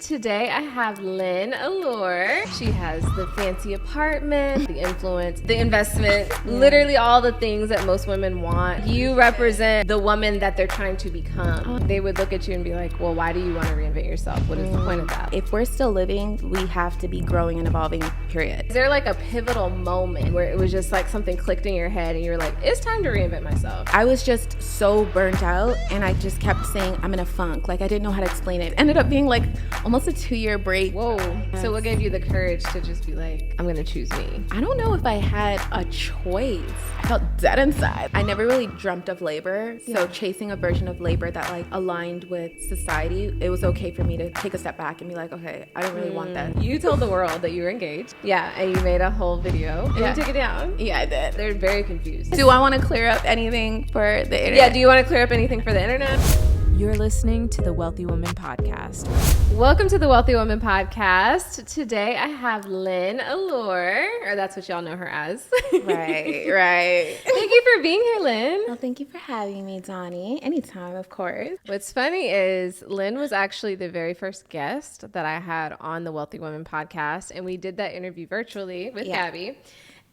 Today I have Lyn Allure. She has the fancy apartment, the influence, the investment, literally all the things that most women want. You represent the woman that they're trying to become. They would look at you and be like, well, why do you want to reinvent yourself? What is the point of that? If we're still living, we have to be growing and evolving, period. Is there like a pivotal moment where it was just like something clicked in your head and you were like, it's time to reinvent myself? I was just so burnt out and I just kept saying, I'm in a funk. Like I didn't know how to explain it. Ended up being like almost a 2-year break. Whoa. So what gave you the courage to just be like, I'm gonna choose me? I don't know if I had a choice. I felt dead inside. I never really dreamt of labor. So chasing a version of labor that like aligned with society, it was okay for me to take a step back and be like, okay, I don't really want that. You told the world that you were engaged. Yeah, and you made a whole video and you took it down. Yeah, I did. They're very confused. Do I want to clear up anything for the internet? Yeah, do you want to clear up anything for the internet? You're listening to the Wealthy Woman Podcast. Welcome to the Wealthy Woman Podcast. Today I have Lyn Allure, or that's what y'all know her as. Right. Thank you for being here, Lyn. Well, thank you for having me, Doni. Anytime, of course. What's funny is Lyn was actually the very first guest that I had on the Wealthy Woman Podcast, and we did that interview virtually with Gabby.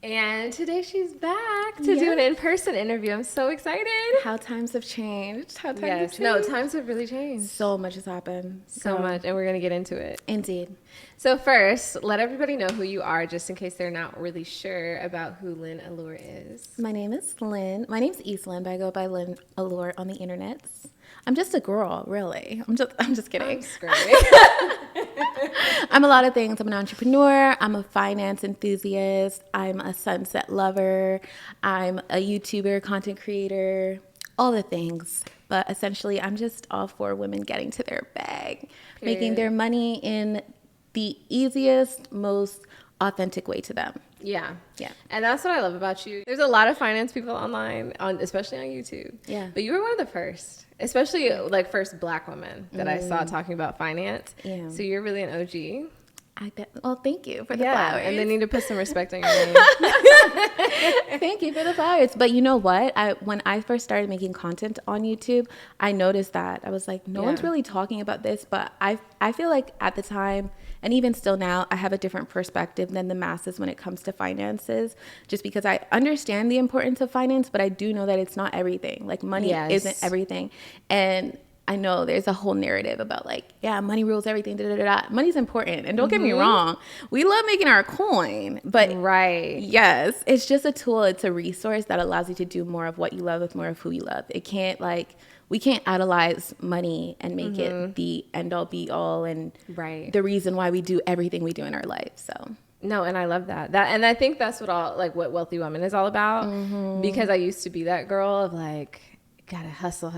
And today she's back to do an in-person interview. I'm so excited. How times have changed. Times have really changed. So much has happened. So much, and we're going to get into it. Indeed. So first, let everybody know who you are, just in case they're not really sure about who Lyn Allure is. My name is Lyn. My name's Eastlyn, but I go by Lyn Allure on the internet. I'm just a girl, really. I'm just kidding. I'm screaming. I'm a lot of things. I'm an entrepreneur. I'm a finance enthusiast. I'm a sunset lover. I'm a YouTuber, content creator, all the things. But essentially, I'm just all for women getting to their bag, making their money in the easiest, most authentic way to them. Yeah. And that's what I love about you. There's a lot of finance people online, especially on YouTube. Yeah. But you were one of the first, especially like first Black women that I saw talking about finance. Yeah. So you're really an OG. I bet. Well, thank you for the flowers. And they need to put some respect on your name. Thank you for the flowers. But you know what? When I first started making content on YouTube, I noticed that. I was like, no one's really talking about this. But I feel like at the time, and even still now, I have a different perspective than the masses when it comes to finances, just because I understand the importance of finance, but I do know that it's not everything. Like money isn't everything. And I know there's a whole narrative about like, money rules everything. Money's important. And don't get me wrong. We love making our coin. But yes, it's just a tool. It's a resource that allows you to do more of what you love with more of who you love. It can't we can't idolize money and make it the end all be all and the reason why we do everything we do in our life. So. No, and I love that. And I think that's what Wealthy Woman is all about. Because I used to be that girl of like, gotta hustle,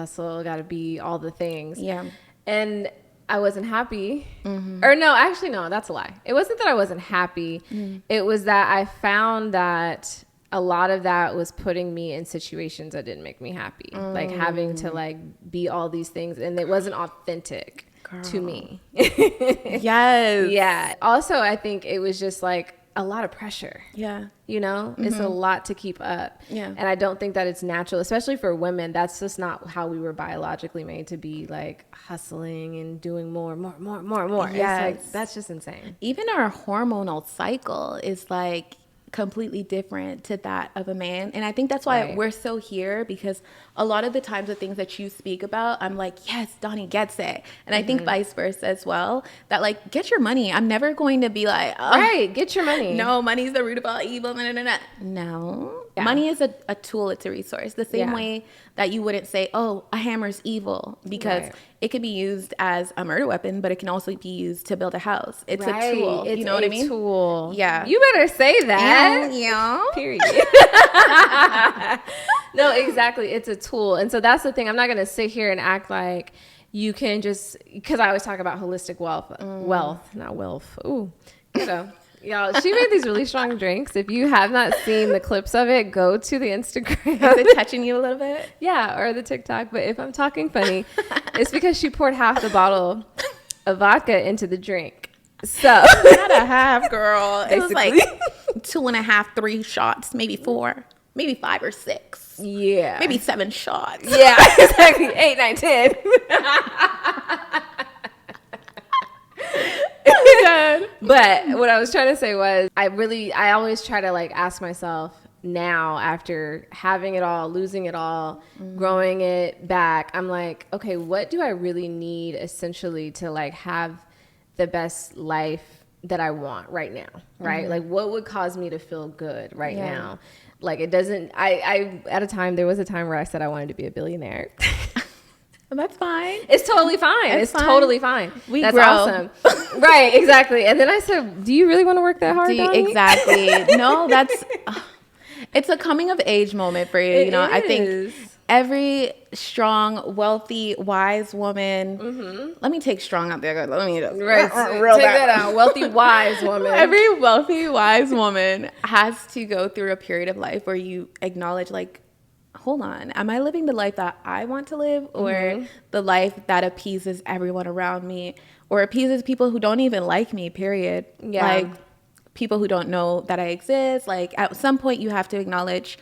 gotta be all the things. Yeah. And I wasn't happy. Or no, actually, no, that's a lie. It wasn't that I wasn't happy. It was that I found that a lot of that was putting me in situations that didn't make me happy. Like having to like be all these things, and it wasn't authentic to me. Yes. Yeah. Also, I think it was just like a lot of pressure. Yeah. You know, it's a lot to keep up. Yeah. And I don't think that it's natural, especially for women. That's just not how we were biologically made to be like hustling and doing more. Yes. It's like, that's just insane. Even our hormonal cycle is like completely different to that of a man. And I think that's why we're so here, because a lot of the times the things that you speak about, I'm like, yes, Doni gets it. And I think vice versa as well, that like, get your money. I'm never going to be like, get your money. No, money's the root of all evil. No. Yeah. Money is a tool. It's a resource. The same way that you wouldn't say, oh, a hammer's evil, because it can be used as a murder weapon, but it can also be used to build a house. It's a tool. You know what I mean? It's a tool. Yeah. You better say that. Yeah. Period. No, exactly. It's a tool. And so that's the thing. I'm not going to sit here and act like you can just, because I always talk about holistic wealth, not wealth. Ooh, you know. Y'all, she made these really strong drinks. If you have not seen the clips of it, go to the Instagram. Is it touching you a little bit? Yeah, or the TikTok. But if I'm talking funny, it's because she poured half the bottle of vodka into the drink. So not a half, girl. It was like 2.5, 3 shots, maybe 4, maybe 5 or 6. Yeah. Maybe 7 shots. Yeah, exactly. 8, 9, 10. But what I was trying to say was I always try to like ask myself now, after having it all, losing it all, growing it back, I'm like, okay, what do I really need essentially to like have the best life that I want right now, right? Like what would cause me to feel good right now? Like it doesn't, there was a time where I said I wanted to be a billionaire. That's fine. It's totally fine. It's fine. Totally fine. That's grow. Awesome. Right, exactly. And then I said, do you really want to work that hard, Doni? Exactly. No, that's... it's a coming of age moment for you. I think every strong, wealthy, wise woman... Let me take strong out there. Let me just... Right. Take that out. Wealthy, wise woman. Every wealthy, wise woman has to go through a period of life where you acknowledge, like, hold on, am I living the life that I want to live, or the life that appeases everyone around me, or appeases people who don't even like me, period? Yeah. Like people who don't know that I exist. Like at some point you have to acknowledge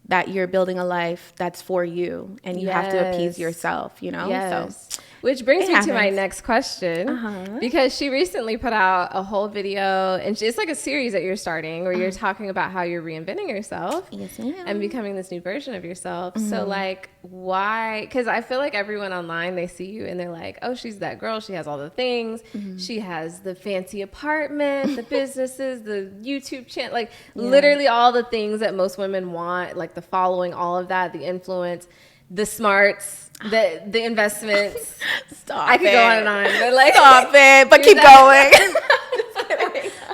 that you're building a life that's for you, and you have to appease yourself, Yes. So which brings me to my next question, because she recently put out a whole video, and it's like a series that you're starting where you're talking about how you're reinventing yourself and becoming this new version of yourself. So like, why? Because I feel like everyone online, they see you and they're like, oh, she's that girl. She has all the things. She has the fancy apartment, the businesses, the YouTube channel, like literally all the things that most women want, like the following, all of that, the influence, the smarts, the investments. Stop I could go on and on, but like, stop it, but keep going.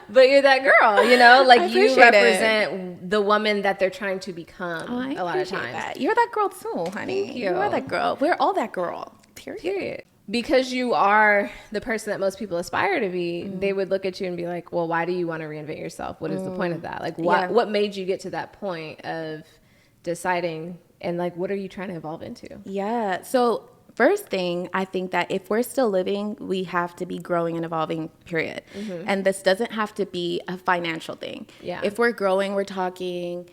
But you're that girl, like you represent the woman that they're trying to become a lot of times. That. You're that girl too, honey. Thank you. You are that girl. We're all that girl. Period. Because you are the person that most people aspire to be, they would look at you and be like, well, why do you want to reinvent yourself? What is the point of that? Like, what made you get to that point of deciding, and like, what are you trying to evolve into? Yeah. So first thing, I think that if we're still living, we have to be growing and evolving, period. And this doesn't have to be a financial thing. Yeah. If we're growing, we're talking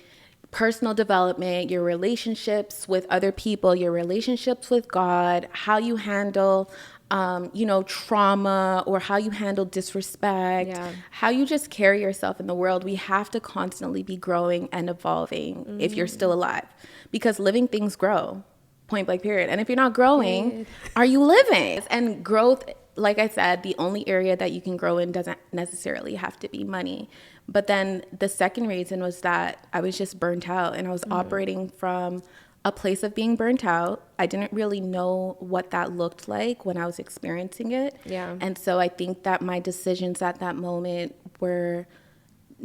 personal development, your relationships with other people, your relationships with God, how you handle trauma, or how you handle disrespect, how you just carry yourself in the world. We have to constantly be growing and evolving if you're still alive, because living things grow, point blank, period. And if you're not growing, are you living? And growth, like I said, the only area that you can grow in doesn't necessarily have to be money. But then the second reason was that I was just burnt out, and I was operating from a place of being burnt out. I didn't really know what that looked like when I was experiencing it. Yeah. And so I think that my decisions at that moment were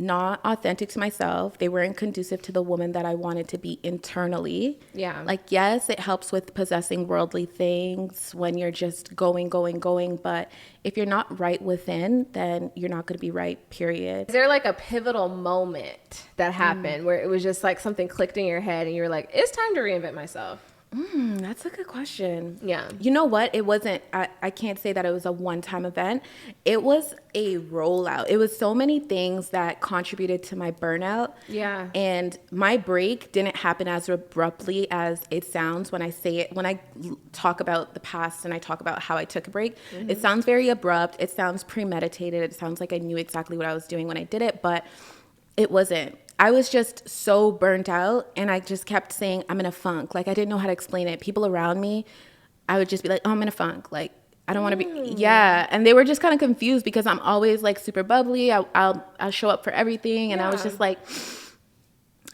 not authentic to myself. They weren't conducive to the woman that I wanted to be internally. Yeah. Like, yes, it helps with possessing worldly things when you're just going. But if you're not right within, then you're not going to be right, period. Is there like a pivotal moment that happened where it was just like something clicked in your head and you were like, it's time to reinvent myself? That's a good question. Yeah. You know what? It wasn't, I can't say that it was a one-time event. It was a rollout. It was so many things that contributed to my burnout. Yeah. And my break didn't happen as abruptly as it sounds when I say it. When I talk about the past and I talk about how I took a break, it sounds very abrupt. It sounds premeditated. It sounds like I knew exactly what I was doing when I did it, but it wasn't. I was just so burnt out, and I just kept saying, I'm in a funk. Like, I didn't know how to explain it. People around me, I would just be like, oh, I'm in a funk. Like, I don't want to be, and they were just kind of confused because I'm always like super bubbly. I'll show up for everything. And I was just like,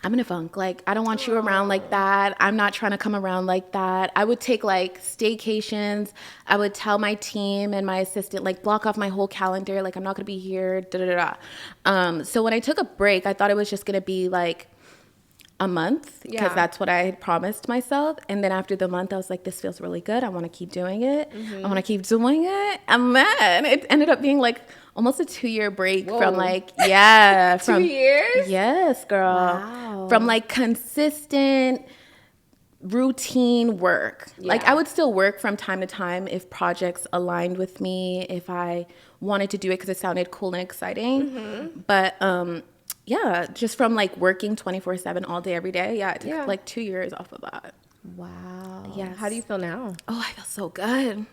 I'm in a funk. Like, I don't want you around like that. I'm not trying to come around like that. I would take like staycations. I would tell my team and my assistant, like, block off my whole calendar. Like, I'm not going to be here. So when I took a break, I thought it was just going to be like a month, because that's what I had promised myself. And then after the month, I was like, this feels really good. I want to keep doing it. I want to keep doing it. And then it ended up being like almost a 2-year break. Whoa. From like, 2 years? Yes, girl. Wow. From like consistent routine work. Like, I would still work from time to time if projects aligned with me, if I wanted to do it because it sounded cool and exciting. But just from like working 24/7 all day, every day. Yeah, it took like 2 years off of that. Wow. Yeah. How do you feel now? Oh, I feel so good.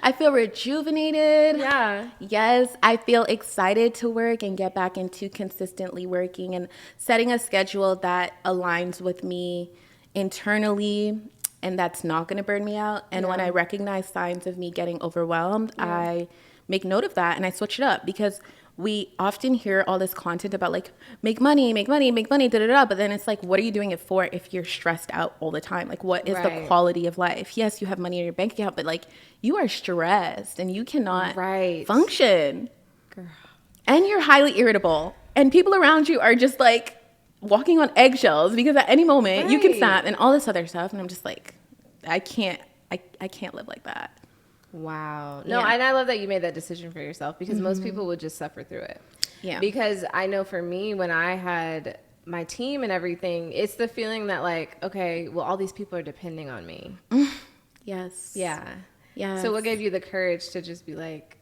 I feel rejuvenated. Yeah. Yes, I feel excited to work and get back into consistently working and setting a schedule that aligns with me internally and that's not going to burn me out. And when I recognize signs of me getting overwhelmed, I make note of that and I switch it up, because we often hear all this content about like make money, da da da. But then it's like, what are you doing it for if you're stressed out all the time? Like, what is the quality of life? Yes, you have money in your bank account, but like you are stressed and you cannot function. Girl. And you're highly irritable. And people around you are just like walking on eggshells because at any moment you can snap and all this other stuff. And I'm just like, I can't live like that. Wow. No, and I love that you made that decision for yourself, because most people would just suffer through it. Yeah. Because I know for me, when I had my team and everything, it's the feeling that like, okay, well, all these people are depending on me. Yes. Yeah. Yeah. So what gave you the courage to just be like,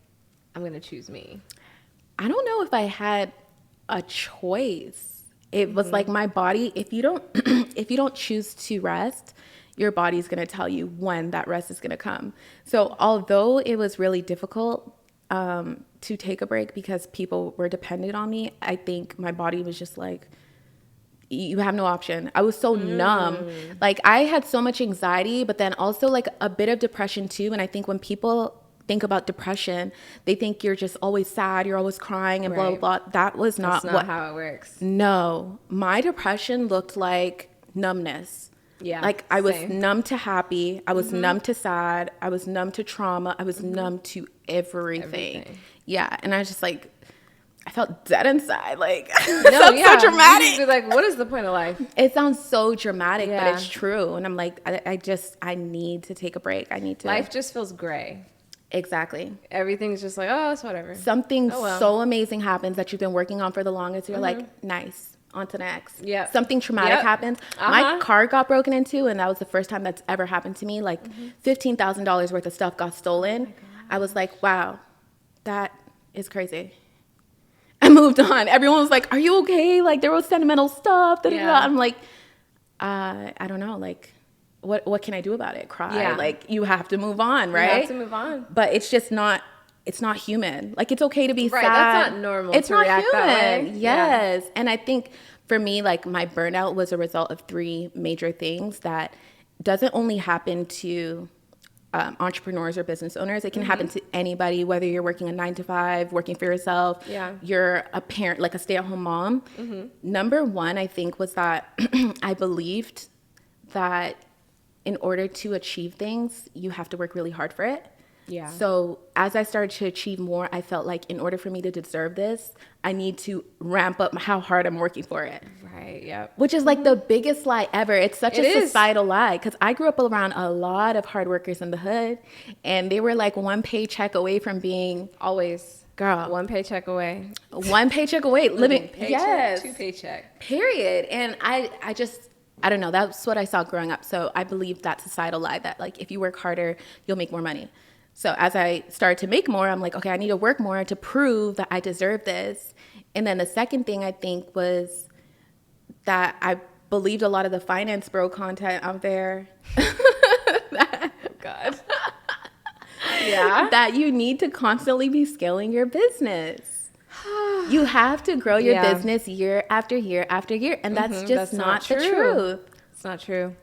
I'm going to choose me? I don't know if I had a choice. It was like my body, if you don't choose to rest, your body's going to tell you when that rest is going to come. So although it was really difficult to take a break because people were dependent on me, I think my body was just like, you have no option. I was so numb. Like I had so much anxiety, but then also like a bit of depression too. And I think when people think about depression, they think you're just always sad, you're always crying and blah, blah, blah. That's not how it works. No, my depression looked like numbness. Yeah. Like I was numb to happy. I was numb to sad. I was numb to trauma. I was numb to everything. Yeah. And I was just like, I felt dead inside. Like, it sounds so dramatic. You'd be like, what is the point of life? It sounds so dramatic, but it's true. And I'm like, I need to take a break. I need to. Life just feels gray. Exactly. Everything's just like, oh, it's whatever. Something so amazing happens that you've been working on for the longest. You're like, nice. On to the next. Yeah. Something traumatic happens. My car got broken into, and that was the first time that's ever happened to me. Like $15,000 worth of stuff got stolen. Oh, I was like, wow, that is crazy. I moved on. Everyone was like, are you okay? Like there was sentimental stuff. I'm like, I don't know. Like, what can I do about it? Cry. Yeah. Like you have to move on, right? You have to move on. But it's just not. It's not human. Like it's okay to be sad. That's not normal. It's not human. That way. Yes. Yeah. And I think for me, like my burnout was a result of 3 major things that doesn't only happen to entrepreneurs or business owners. It can happen to anybody, whether you're working a 9 to 5, working for yourself. Yeah. You're a parent, like a stay-at-home mom. Number 1, I think, was that I believed that in order to achieve things, you have to work really hard for it. Yeah. So as I started to achieve more, I felt like in order for me to deserve this, I need to ramp up how hard I'm working for it. Right. Yeah. Which is like the biggest lie ever. It's such a societal lie, because I grew up around a lot of hard workers in the hood, and they were like one paycheck away from being always girl. One paycheck away. One paycheck away. Living paycheck, 2 paycheck. Period. And I don't know. That's what I saw growing up. So I believed that societal lie that like if you work harder, you'll make more money. So as I started to make more, I'm like, okay, I need to work more to prove that I deserve this. And then the second thing I think was that I believed a lot of the finance bro content out there. God. Yeah. That you need to constantly be scaling your business. You have to grow your business year after year after year. And that's just not the truth. It's not true.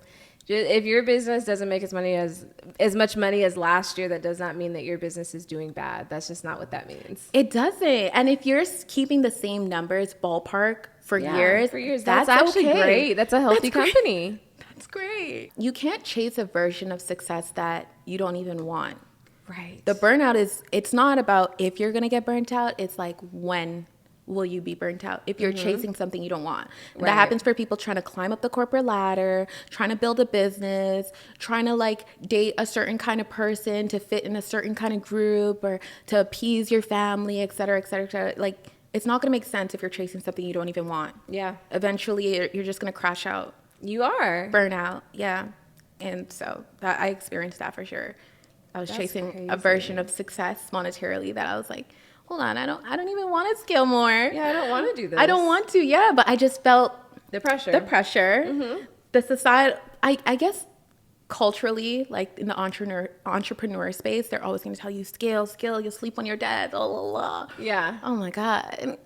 If your business doesn't make as much money as last year, that does not mean that your business is doing bad. That's just not what that means. It doesn't. And if you're keeping the same numbers ballpark for years, that's actually great. That's a healthy company. That's great. You can't chase a version of success that you don't even want. Right. The burnout it's not about if you're going to get burnt out. It's like when will you be burnt out if you're chasing something you don't want. Right. That happens for people trying to climb up the corporate ladder, trying to build a business, trying to like date a certain kind of person to fit in a certain kind of group or to appease your family, et cetera, et cetera, et cetera. Like it's not going to make sense if you're chasing something you don't even want. Yeah. Eventually you're just going to crash out. You are. Burnout. Yeah. And so that I experienced that for sure. I was chasing a version of success monetarily that I was like, hold on, I don't even want to scale more. Yeah, I don't want to do this. I don't want to, but I just felt the pressure. The society, I guess culturally, like in the entrepreneur space, they're always going to tell you scale, you'll sleep on your dad, blah, blah, blah. Yeah. Oh my God.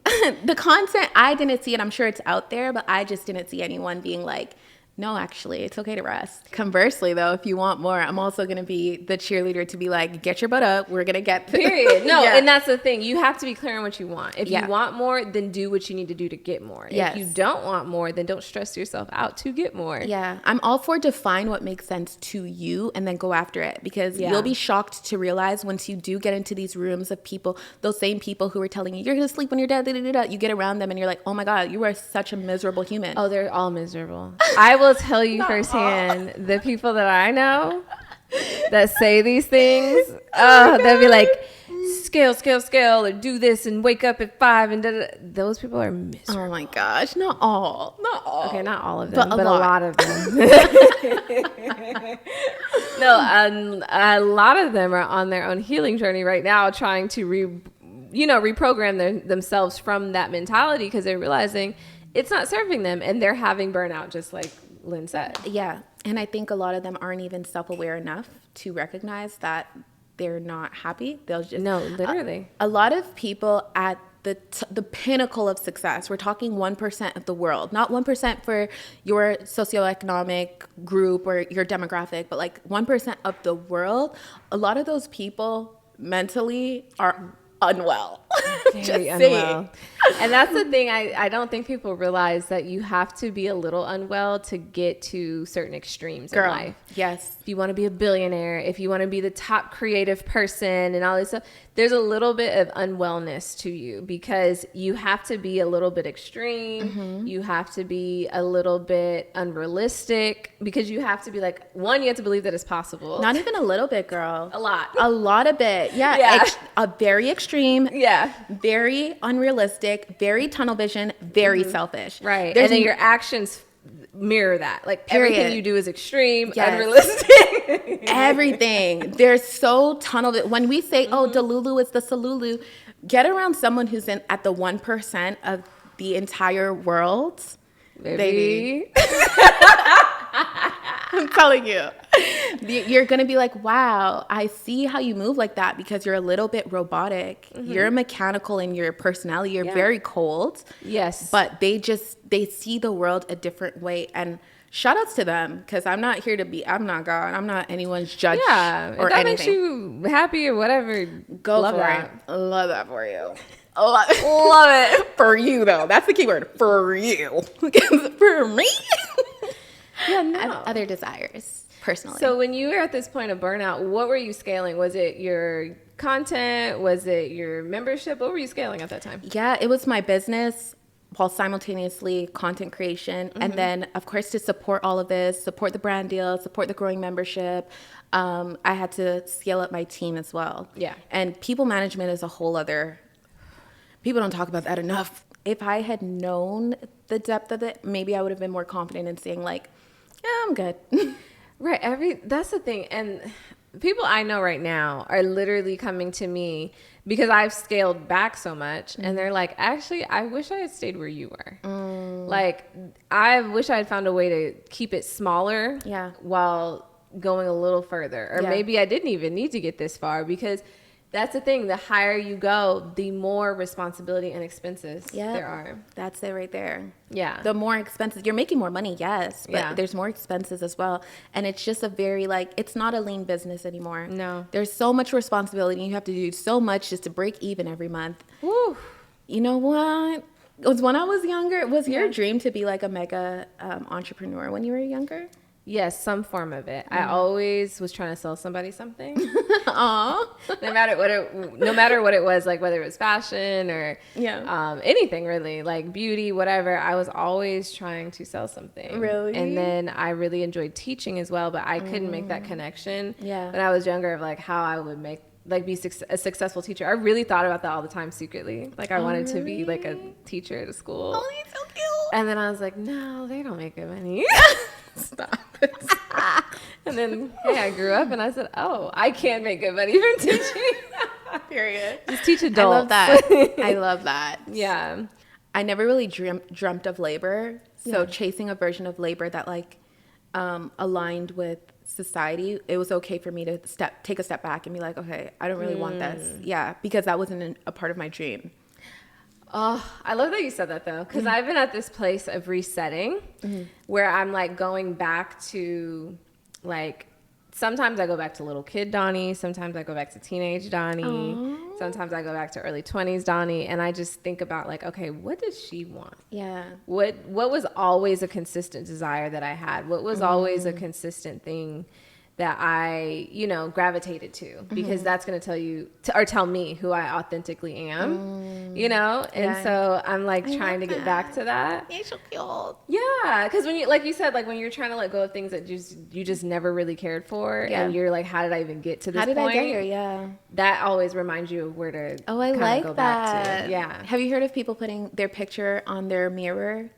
The content, I didn't see it. I'm sure it's out there, but I just didn't see anyone being like, no, actually, it's okay to rest. Conversely, though, if you want more, I'm also going to be the cheerleader to be like, get your butt up. We're going to get period. No, and that's the thing. You have to be clear on what you want. If you want more, then do what you need to do to get more. If you don't want more, then don't stress yourself out to get more. Yeah. I'm all for define what makes sense to you and then go after it, because you'll be shocked to realize once you do get into these rooms of people, those same people who are telling you, you're going to sleep when you're dead, you get around them and you're like, oh my God, you are such a miserable human. Oh, they're all miserable. I will tell you firsthand, the people that I know that say these things, they'll be like, scale, or do this and wake up at 5 and da-da. Those people are miserable. Oh my gosh, not all. Okay, not all of them, but a lot of them. No, a lot of them are on their own healing journey right now, trying to reprogram themselves from that mentality, because they're realizing it's not serving them and they're having burnout, just like Lyn said. Yeah. And I think a lot of them aren't even self-aware enough to recognize that they're not happy. They'll just... No, literally. A lot of people at the pinnacle of success, we're talking 1% of the world, not 1% for your socioeconomic group or your demographic, but like 1% of the world. A lot of those people mentally are unwell. Very unwell. And that's the thing. I don't think people realize that you have to be a little unwell to get to certain extremes in life. Yes. If you want to be a billionaire, if you want to be the top creative person and all this stuff, there's a little bit of unwellness to you, because you have to be a little bit extreme. Mm-hmm. You have to be a little bit unrealistic, because you have to be like, one, you have to believe that it's possible. Not even a little bit, girl. A lot. A lot of it. Yeah. A very extreme. Yeah. Very unrealistic, very tunnel vision, very selfish. Right. And then your actions mirror that. Like, everything you do is extreme, unrealistic. Everything. They're so tunnel. When we say, Delulu is the Salulu, get around someone who's at the 1% of the entire world. Baby. I'm telling you. You're going to be like, wow, I see how you move like that, because you're a little bit robotic. Mm-hmm. You're mechanical in your personality. You're very cold. Yes. But they see the world a different way. And shout outs to them, because I'm not here to be, I'm not God. I'm not anyone's judge or anything. If that makes you happy or whatever, go for it. Love that for you. Love it. For you, though. That's the key word. For you. For me. Yeah, no. Other desires, personally. So when you were at this point of burnout, what were you scaling? Was it your content? Was it your membership? What were you scaling at that time? Yeah, it was my business, while simultaneously content creation. Mm-hmm. And then, of course, to support all of this, support the brand deal, support the growing membership, I had to scale up my team as well. Yeah. And people management is a whole other... People don't talk about that enough. If I had known the depth of it, maybe I would have been more confident in saying, like, yeah, I'm good. Right. That's the thing. And people I know right now are literally coming to me because I've scaled back so much. Mm-hmm. And they're like, actually, I wish I had stayed where you were. Mm. Like, I wish I had found a way to keep it smaller while going a little further. Or maybe I didn't even need to get this far, because that's the thing. The higher you go, the more responsibility and expenses there are. That's it right there. Yeah. The more expenses. You're making more money, yes, but there's more expenses as well. And it's just a very, like, it's not a lean business anymore. No. There's so much responsibility. You have to do so much just to break even every month. Woo. You know what? When I was younger, was your dream to be like a mega entrepreneur when you were younger? Yes, some form of it. I always was trying to sell somebody something. Aww. No matter what it was, like whether it was fashion or anything really, like beauty, whatever. I was always trying to sell something. Really? And then I really enjoyed teaching as well, but I couldn't make that connection when I was younger, of like how I would be a successful teacher. I really thought about that all the time secretly. Like, I wanted to be like a teacher at a school. Oh, you're so cute. And then I was like, no, they don't make good money. Stop. And then, I grew up and I said, oh, I can't make good money from teaching. Period. Just teach adults. I love that. Yeah. I never really dreamt of labor. So chasing a version of labor that aligned with society, it was okay for me to take a step back and be like, okay, I don't really want this. Yeah, because that wasn't a part of my dream. Oh, I love that you said that though, because I've been at this place of resetting where I'm like going back to like, sometimes I go back to little kid Doni, sometimes I go back to teenage Doni, sometimes I go back to early 20s Doni, and I just think about like, okay, what does she want? Yeah. What was always a consistent desire that I had? What was always a consistent thing that I, you know, gravitated to? Because that's going to tell you, or tell me who I authentically am, you know? And so I'm like trying to get back to that. You're so cute. Yeah. Because when you, like you said, like when you're trying to let go of things that you just never really cared for, and you're like, how did I even get to this point? How did I get here? Yeah. That always reminds you of where to I like go that. back to. Yeah. Have you heard of people putting their picture on their mirror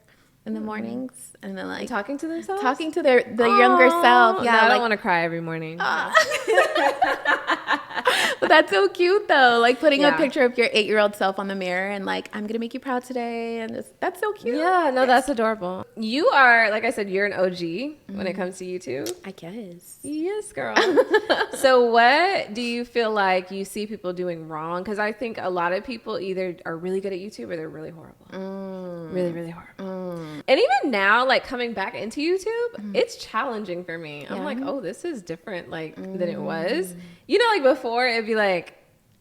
in the mornings, and then like talking to themselves, talking to the younger self? Yeah, I don't want to cry every morning. But that's so cute though, like putting a picture of your 8-year-old self on the mirror and like, I'm gonna make you proud today, and that's so cute. Yeah, no, that's adorable. You are, like I said, you're an OG when it comes to YouTube. I guess. Yes, girl. So what do you feel like you see people doing wrong? Because I think a lot of people either are really good at YouTube or they're really horrible. Really, really horrible. And even now, like coming back into YouTube, it's challenging for me. I'm like, oh, this is different like than it was. You know, like before it'd be like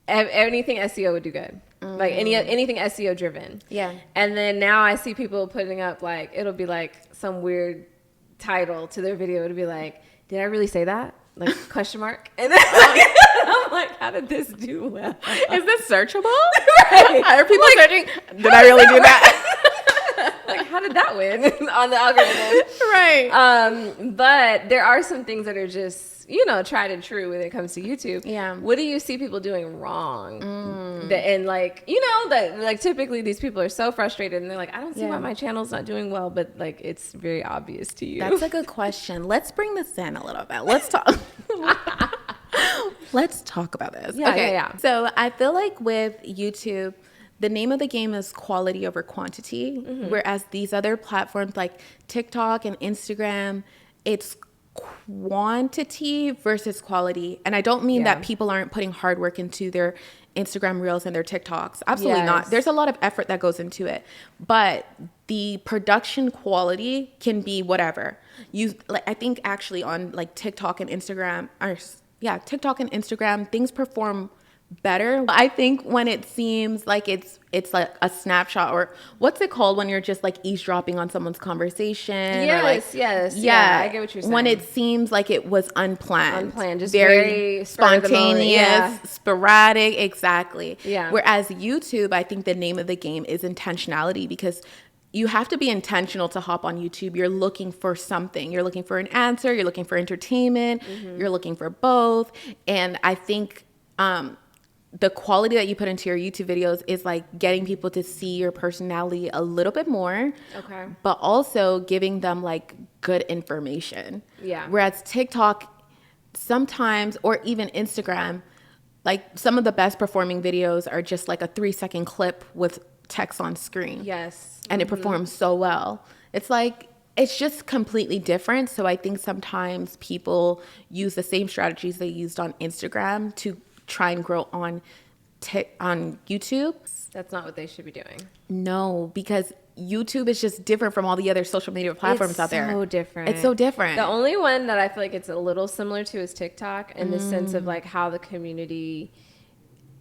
anything SEO would do good. Like anything SEO driven. Yeah. And then now I see people putting up like, it'll be like some weird title to their video. It'll be like, did I really say that? Like question mark. And then I'm like, how did this do well? Is this searchable? Right. Are people searching? Did I really do that? Like, how did that win on the algorithm? Right. But there are some things that are just, you know, tried and true when it comes to YouTube. Yeah. What do you see people doing wrong? And like, you know, that like typically these people are so frustrated and they're like, I don't see why my channel's not doing well, but like it's very obvious to you. That's a good question. Let's bring this in a little bit. Let's talk. Let's talk about this. Yeah, okay. yeah. So I feel like with YouTube, the name of the game is quality over quantity, whereas these other platforms like TikTok and Instagram, it's quantity versus quality. And I don't mean that people aren't putting hard work into their Instagram reels and their TikToks. Absolutely not. There's a lot of effort that goes into it. But the production quality can be whatever. I think actually on like TikTok and Instagram, things perform better. I think when it seems like it's like a snapshot, or what's it called when you're just like eavesdropping on someone's conversation? Yes, I get what you're saying. When it seems like it was unplanned, just very spontaneous, sporadic, exactly. Yeah. Whereas YouTube, I think the name of the game is intentionality, because you have to be intentional to hop on YouTube. You're looking for something. You're looking for an answer. You're looking for entertainment. You're looking for both. And I think the quality that you put into your YouTube videos is like getting people to see your personality a little bit more. Okay. But also giving them like good information. Yeah. Whereas TikTok sometimes, or even Instagram, like some of the best performing videos are just like a 3-second clip with text on screen. Yes. And it performs so well. It's like, it's just completely different. So I think sometimes people use the same strategies they used on Instagram to try and grow on YouTube. That's not what they should be doing. No, because YouTube is just different from all the other social media platforms out there. It's so different. It's so different. The only one that I feel like it's a little similar to is TikTok, in the sense of like how the community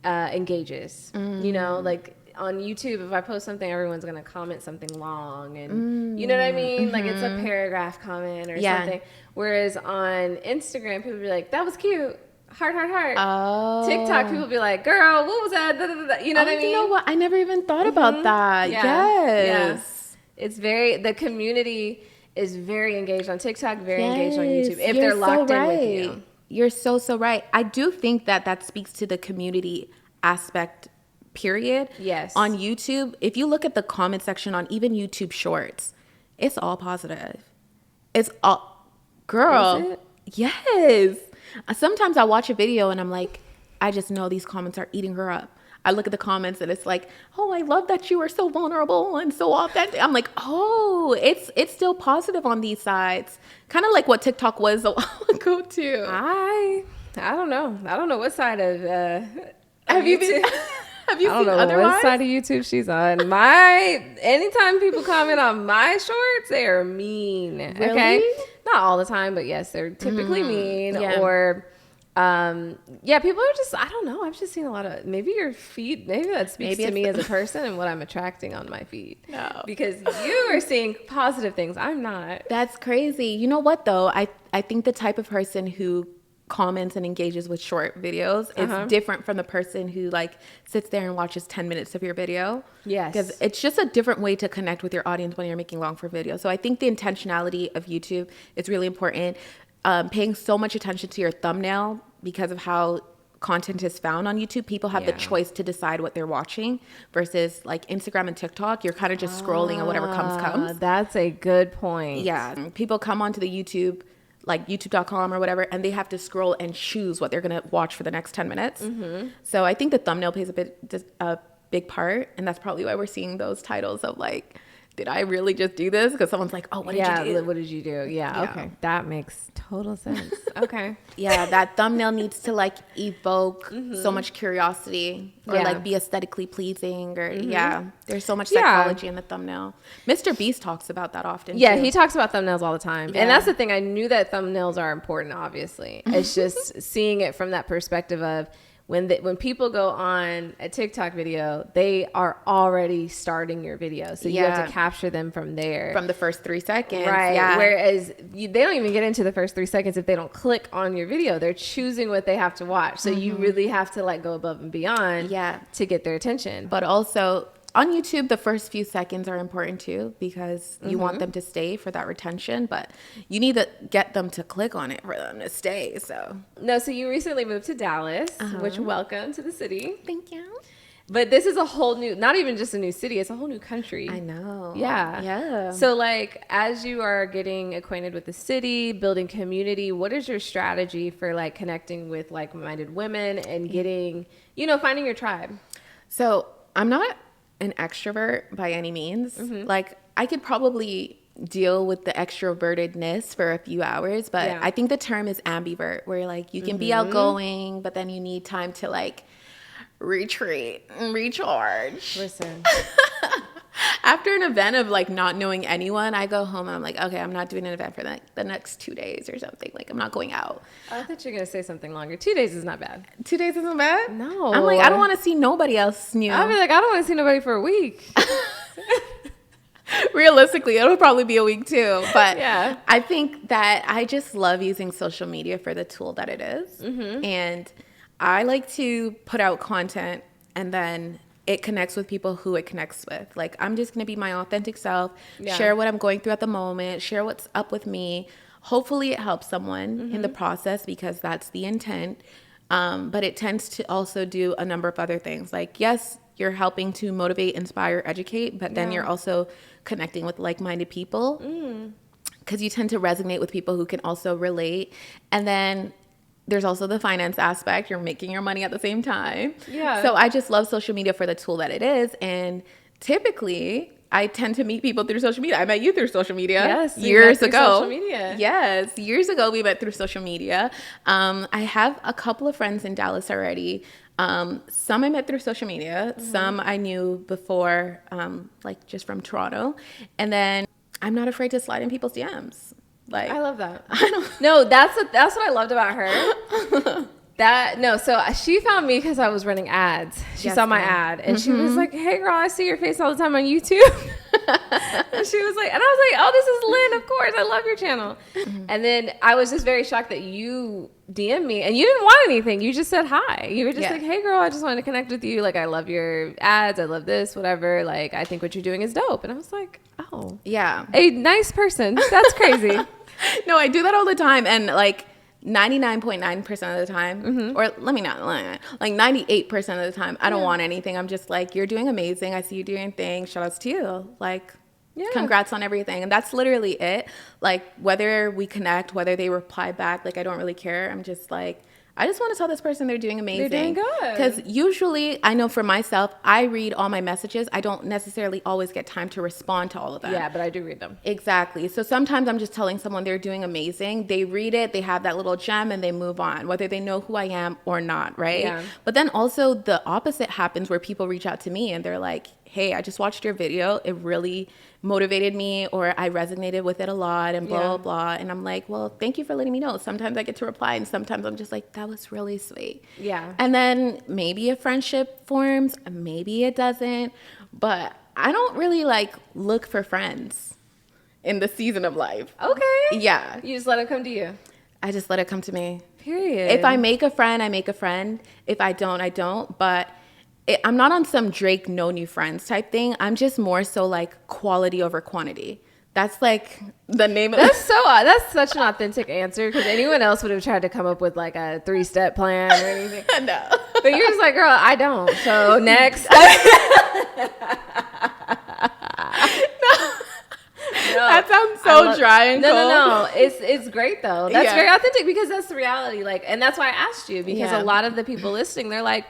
engages. You know, like on YouTube, if I post something, everyone's going to comment something long, and you know what I mean? Like it's a paragraph comment or something. Whereas on Instagram, people be like, that was cute. Heart. Oh. TikTok, people be like, girl, what was that? You know what I mean? You know what? I never even thought about that. Yes. It's the community is very engaged on TikTok, very engaged on YouTube, if they're locked in with you. You're so right. I do think that speaks to the community aspect, period. Yes. On YouTube, if you look at the comment section on even YouTube Shorts, it's all positive. It's all, girl. Is it? Yes. Sometimes I watch a video and I'm like, I just know these comments are eating her up. I look at the comments and it's like, oh, I love that you are so vulnerable and so authentic. I'm like, oh, it's still positive on these sides. Kind of like what TikTok was a while ago too. I don't know. I don't know what side of have you been? Have you seen otherwise? What side of YouTube she's on. Anytime people comment on my shorts, they are mean. Really? Okay, not all the time, but yes, they're typically mean. Yeah. Or people are just, I don't know. I've just seen a lot of, maybe your feed, maybe that speaks to me as a person and what I'm attracting on my feed. No, because you are seeing positive things. I'm not. That's crazy. You know what though? I think the type of person who comments and engages with short videos is different from the person who like sits there and watches 10 minutes of your video. Yes. Because it's just a different way to connect with your audience when you're making long form videos. So I think the intentionality of YouTube is really important. Paying so much attention to your thumbnail because of how content is found on YouTube. People have the choice to decide what they're watching versus like Instagram and TikTok. You're kind of just scrolling and whatever comes. That's a good point. Yeah. People come onto the YouTube, like youtube.com or whatever, and they have to scroll and choose what they're going to watch for the next 10 minutes. So I think the thumbnail plays a big part, and that's probably why we're seeing those titles of like, did I really just do this? Because someone's like, oh, what did you do? What did you do? Yeah, okay. That makes total sense. Okay. Yeah, that thumbnail needs to like evoke so much curiosity or like be aesthetically pleasing or there's so much psychology in the thumbnail. Mr. Beast talks about that often too. He talks about thumbnails all the time. And that's the thing. I knew that thumbnails are important, obviously. It's just seeing it from that perspective of when people go on a TikTok video, they are already starting your video. So you have to capture them from there. From the first 3 seconds. Right. Yeah. Whereas they don't even get into the first 3 seconds if they don't click on your video. They're choosing what they have to watch. So you really have to like go above and beyond to get their attention. But also on YouTube, the first few seconds are important too because you want them to stay for that retention, but you need to get them to click on it for them to stay. So you recently moved to Dallas, which welcome to the city. Thank you. But this is a whole new, not even just a new city, it's a whole new country. I know. Yeah. So like, as you are getting acquainted with the city, building community, what is your strategy for like connecting with like-minded women and getting, finding your tribe? So I'm not an extrovert by any means. Like I could probably deal with the extrovertedness for a few hours, but I think the term is ambivert, where like you can be outgoing, but then you need time to like retreat and recharge. Listen. After an event of like not knowing anyone, I go home and I'm like, okay, I'm not doing an event for the next 2 days or something. Like I'm not going out. I thought you were going to say something longer. 2 days is not bad. 2 days isn't bad? No. I'm like, I don't want to see nobody else new. I'll be like, I don't want to see nobody for a week. Realistically, it'll probably be a week too. But I think that I just love using social media for the tool that it is. And I like to put out content and then it connects with people who it connects with. Like, I'm just going to be my authentic self, share what I'm going through at the moment, share what's up with me. Hopefully it helps someone in the process because that's the intent. But it tends to also do a number of other things. Like, yes, you're helping to motivate, inspire, educate, but then you're also connecting with like-minded people because you tend to resonate with people who can also relate. And then there's also the finance aspect. You're making your money at the same time. Yeah. So I just love social media for the tool that it is. And typically, I tend to meet people through social media. I met you through social media. Yes. Years ago. Social media. Yes. Years ago, we met through social media. I have a couple of friends in Dallas already. Some I met through social media. Some I knew before, like just from Toronto. And then I'm not afraid to slide in people's DMs. Like, I love that. No, that's what I loved about her. So she found me because I was running ads. She saw my ad and she was like, "Hey girl, I see your face all the time on YouTube." And she was like, and I was like, "Oh, this is Lyn, of course. I love your channel." And then I was just very shocked that you DM'd me and you didn't want anything. You just said hi. You were just like, "Hey girl, I just wanted to connect with you. Like, I love your ads. I love this, whatever. Like, I think what you're doing is dope." And I was like, "Oh, yeah, a nice person. That's crazy." No, I do that all the time. And like 99.9% of the time, or let me not lie, like 98% of the time, I don't want anything. I'm just like, you're doing amazing. I see you doing things. Shout outs to you. Like, congrats on everything. And that's literally it. Like, whether we connect, whether they reply back, like, I don't really care. I'm just like, I just want to tell this person they're doing amazing. They're doing good. Because usually, I know for myself, I read all my messages. I don't necessarily always get time to respond to all of them. Yeah, but I do read them. Exactly. So sometimes I'm just telling someone they're doing amazing. They read it, they have that little gem, and they move on, whether they know who I am or not, right? Yeah. But then also the opposite happens where people reach out to me and they're like, hey, I just watched your video. It really motivated me, or I resonated with it a lot, and blah, blah, blah. And I'm like, well, thank you for letting me know. Sometimes I get to reply, and sometimes I'm just like, that was really sweet. Yeah. And then maybe a friendship forms, maybe it doesn't. But I don't really like look for friends in the season of life. Okay. Yeah. You just let it come to you. I just let it come to me. Period. If I make a friend, I make a friend. If I don't, I don't. But I'm not on some Drake no new friends type thing. I'm just more so like quality over quantity. That's like the name of it. That's such an authentic answer, because anyone else would have tried to come up with like a 3-step plan or anything. No. But you're just like, girl, I don't. So next. No, that sounds so dry and cold. No. It's great though. That's very authentic, because that's the reality. Like, and that's why I asked you, because a lot of the people listening, they're like,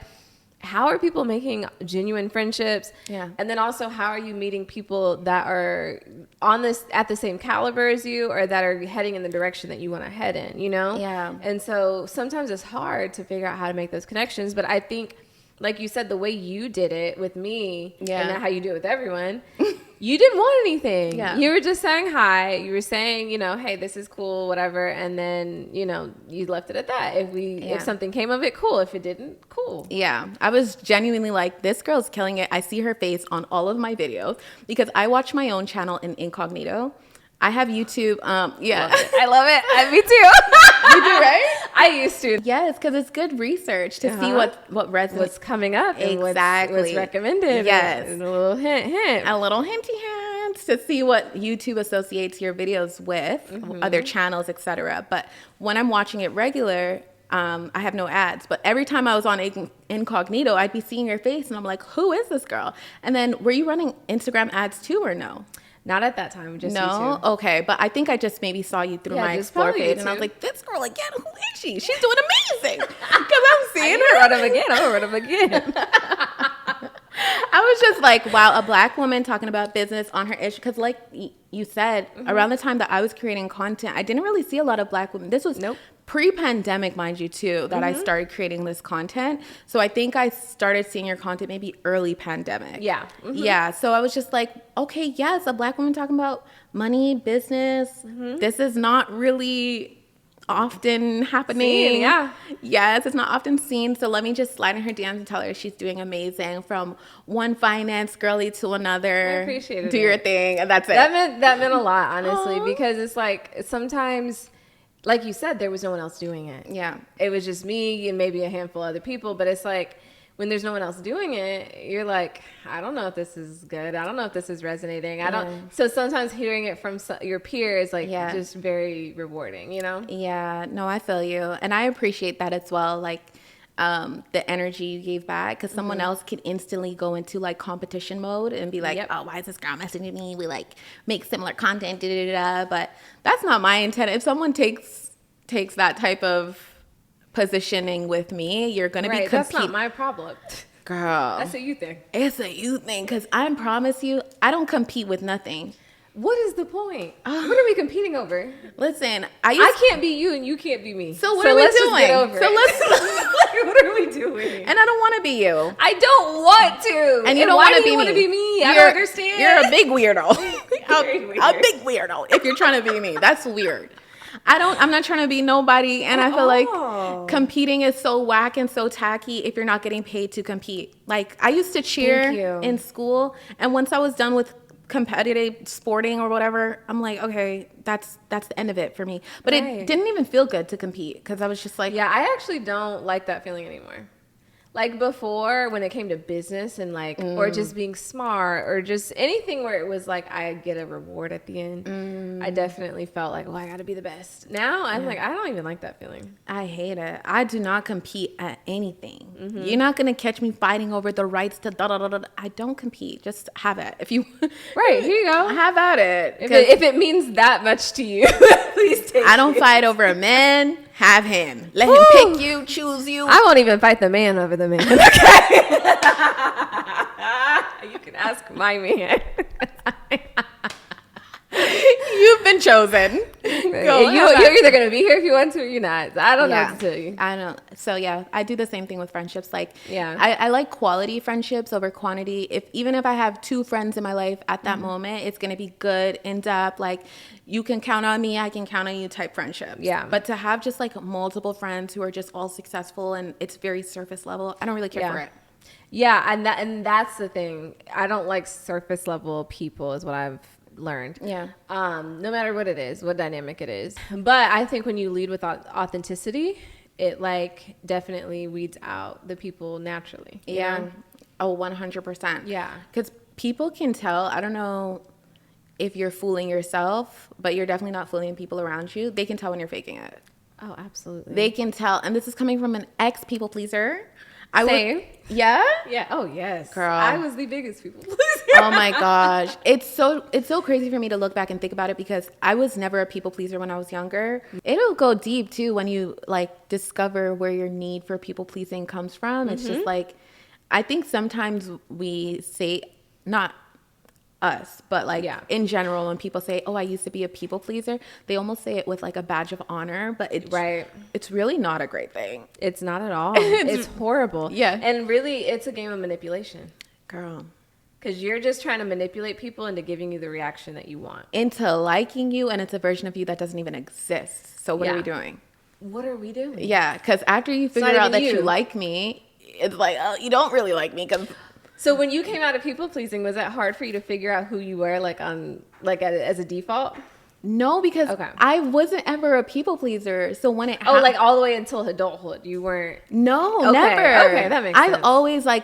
how are people making genuine friendships? Yeah. And then also, how are you meeting people that are at the same caliber as you, or that are heading in the direction that you want to head in, you know? Yeah. And so sometimes it's hard to figure out how to make those connections. But I think, like you said, the way you did it with me, and not how you do it with everyone, you didn't want anything. Yeah. You were just saying hi. You were saying, you know, hey, this is cool, whatever. And then, you know, you left it at that. If something came of it, cool. If it didn't, cool. Yeah. I was genuinely like, this girl's killing it. I see her face on all of my videos, because I watch my own channel in incognito. I have YouTube. Yeah. I love it. Me too. You do, right? I used to. Yes, because it's good research to see what resonates. What's coming up. Exactly. What's recommended. Yes. And a little hint. A little hinty hint to see what YouTube associates your videos with, other channels, etc. But when I'm watching it regular, I have no ads. But every time I was on incognito, I'd be seeing your face, and I'm like, who is this girl? And then, were you running Instagram ads too, or no? Not at that time, just no? YouTube. Okay, but I think I just maybe saw you through my Explore page, and I was like, this girl again, who is she? She's doing amazing. Because I'm seeing her. I'm gonna run them again. I was just like, wow, a Black woman talking about business on her issue. Because like you said, around the time that I was creating content, I didn't really see a lot of Black women. This was pre-pandemic, mind you, too, that I started creating this content. So I think I started seeing your content maybe early pandemic. Yeah. Yeah. So I was just like, okay, yes, a Black woman talking about money, business. This is not really often happening. Yes, it's not often seen. So let me just slide in her DMs and tell her she's doing amazing, from one finance girly to another. I appreciate it. Do your thing, and that's it. That meant a lot, honestly, because it's like, sometimes, like you said, there was no one else doing it. Yeah. It was just me and maybe a handful of other people, but it's like, when there's no one else doing it, you're like, I don't know if this is good. I don't know if this is resonating. So sometimes hearing it from your peers, like, just very rewarding, you know? Yeah, no, I feel you. And I appreciate that as well. Like, the energy you gave back, because someone else could instantly go into like competition mode and be like, oh, why is this girl messaging me? We like make similar content, but that's not my intent. If someone takes that type of positioning with me, you're gonna be competing. That's not my problem, girl. That's a you thing. It's a you thing, because I promise you, I don't compete with nothing. What is the point? What are we competing over? Listen, I can't be you and you can't be me. So what are we doing? Just get over it. What are we doing? And I don't want to be you. I don't want to. And you don't want to be me. I don't understand. You're a big weirdo. A big weirdo. If you're trying to be me, that's weird. I'm not trying to be nobody, and I feel like competing is so whack and so tacky if you're not getting paid to compete. Like, I used to cheer in school, and once I was done with competitive sporting or whatever, I'm like, okay, that's the end of it for me. But it didn't even feel good to compete, because I was just like, I actually don't like that feeling anymore. Like before, when it came to business and like, or just being smart, or just anything where it was like I get a reward at the end, I definitely felt like, oh, I got to be the best. Now I'm like, I don't even like that feeling. I hate it. I do not compete at anything. You're not gonna catch me fighting over the rights to da da da da. I don't compete. Just have it. If you here you go. Have at it. If it means that much to you, please take I don't fight over men, have him. Let him pick you, choose you. I won't even fight the man over the man. Okay. You can ask my man. You've been chosen. You're either going to be here if you want to or you're not. I don't know what to tell you. I don't. So yeah, I do the same thing with friendships. Like, yeah, I like quality friendships over quantity. Even if I have 2 friends in my life at that moment, it's going to be good, in depth. Like, you can count on me, I can count on you type friendships. Yeah. But to have just like multiple friends who are just all successful and it's very surface level, I don't really care for it. Yeah, and that's the thing. I don't like surface level people is what I've learned. Yeah. No matter what it is, what dynamic it is. But I think when you lead with authenticity, it like definitely weeds out the people naturally. Yeah. Oh, 100%. Yeah. Because people can tell, I don't know if you're fooling yourself, but you're definitely not fooling people around you. They can tell when you're faking it. Oh, absolutely. They can tell. And this is coming from an ex people pleaser. Same. Yeah? Yeah. Oh, yes. Girl. I was the biggest people pleaser. Oh my gosh. It's so crazy for me to look back and think about it because I was never a people pleaser when I was younger. It'll go deep too when you like discover where your need for people pleasing comes from. It's just like, I think sometimes we say, not us, but like in general, when people say, oh, I used to be a people pleaser, they almost say it with like a badge of honor, but it's really not a great thing. It's not at all. It's horrible. Yeah. And really, it's a game of manipulation. Girl. Because you're just trying to manipulate people into giving you the reaction that you want. Into liking you, and it's a version of you that doesn't even exist. So what are we doing? What are we doing? Yeah, because after you figure out that you like me, it's like, oh, you don't really like me. So when you came out of people pleasing, was it hard for you to figure out who you were, as a default? No, because I wasn't ever a people pleaser. So when it like all the way until adulthood, you weren't. No, never. Okay, that makes sense.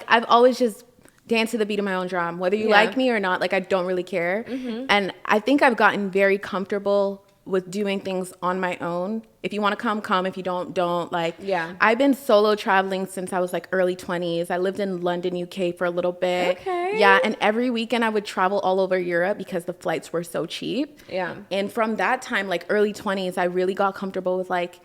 I've always just danced to the beat of my own drum, whether you like me or not. Like, I don't really care. And I think I've gotten very comfortable with doing things on my own. If you want to come. If you don't. Like, I've been solo traveling since I was like early 20s. I lived in London, UK for a little bit. Okay. Yeah, and every weekend I would travel all over Europe because the flights were so cheap. Yeah. And from that time, like early 20s, I really got comfortable with like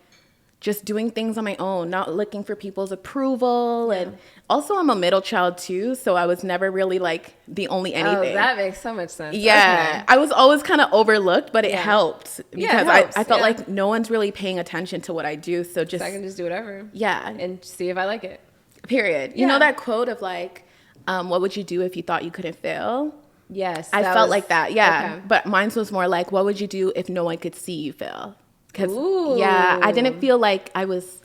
just doing things on my own, not looking for people's approval. And also I'm a middle child too, so I was never really like the only anything. Oh, that makes so much sense. Yeah. Okay. I was always kind of overlooked, but it helped because I felt like no one's really paying attention to what I do. So I can just do whatever. Yeah. And see if I like it. Period. You know that quote of like, what would you do if you thought you couldn't fail? Yes. I felt like that. Yeah. Okay. But mine was more like, what would you do if no one could see you fail? Because, I didn't feel like I was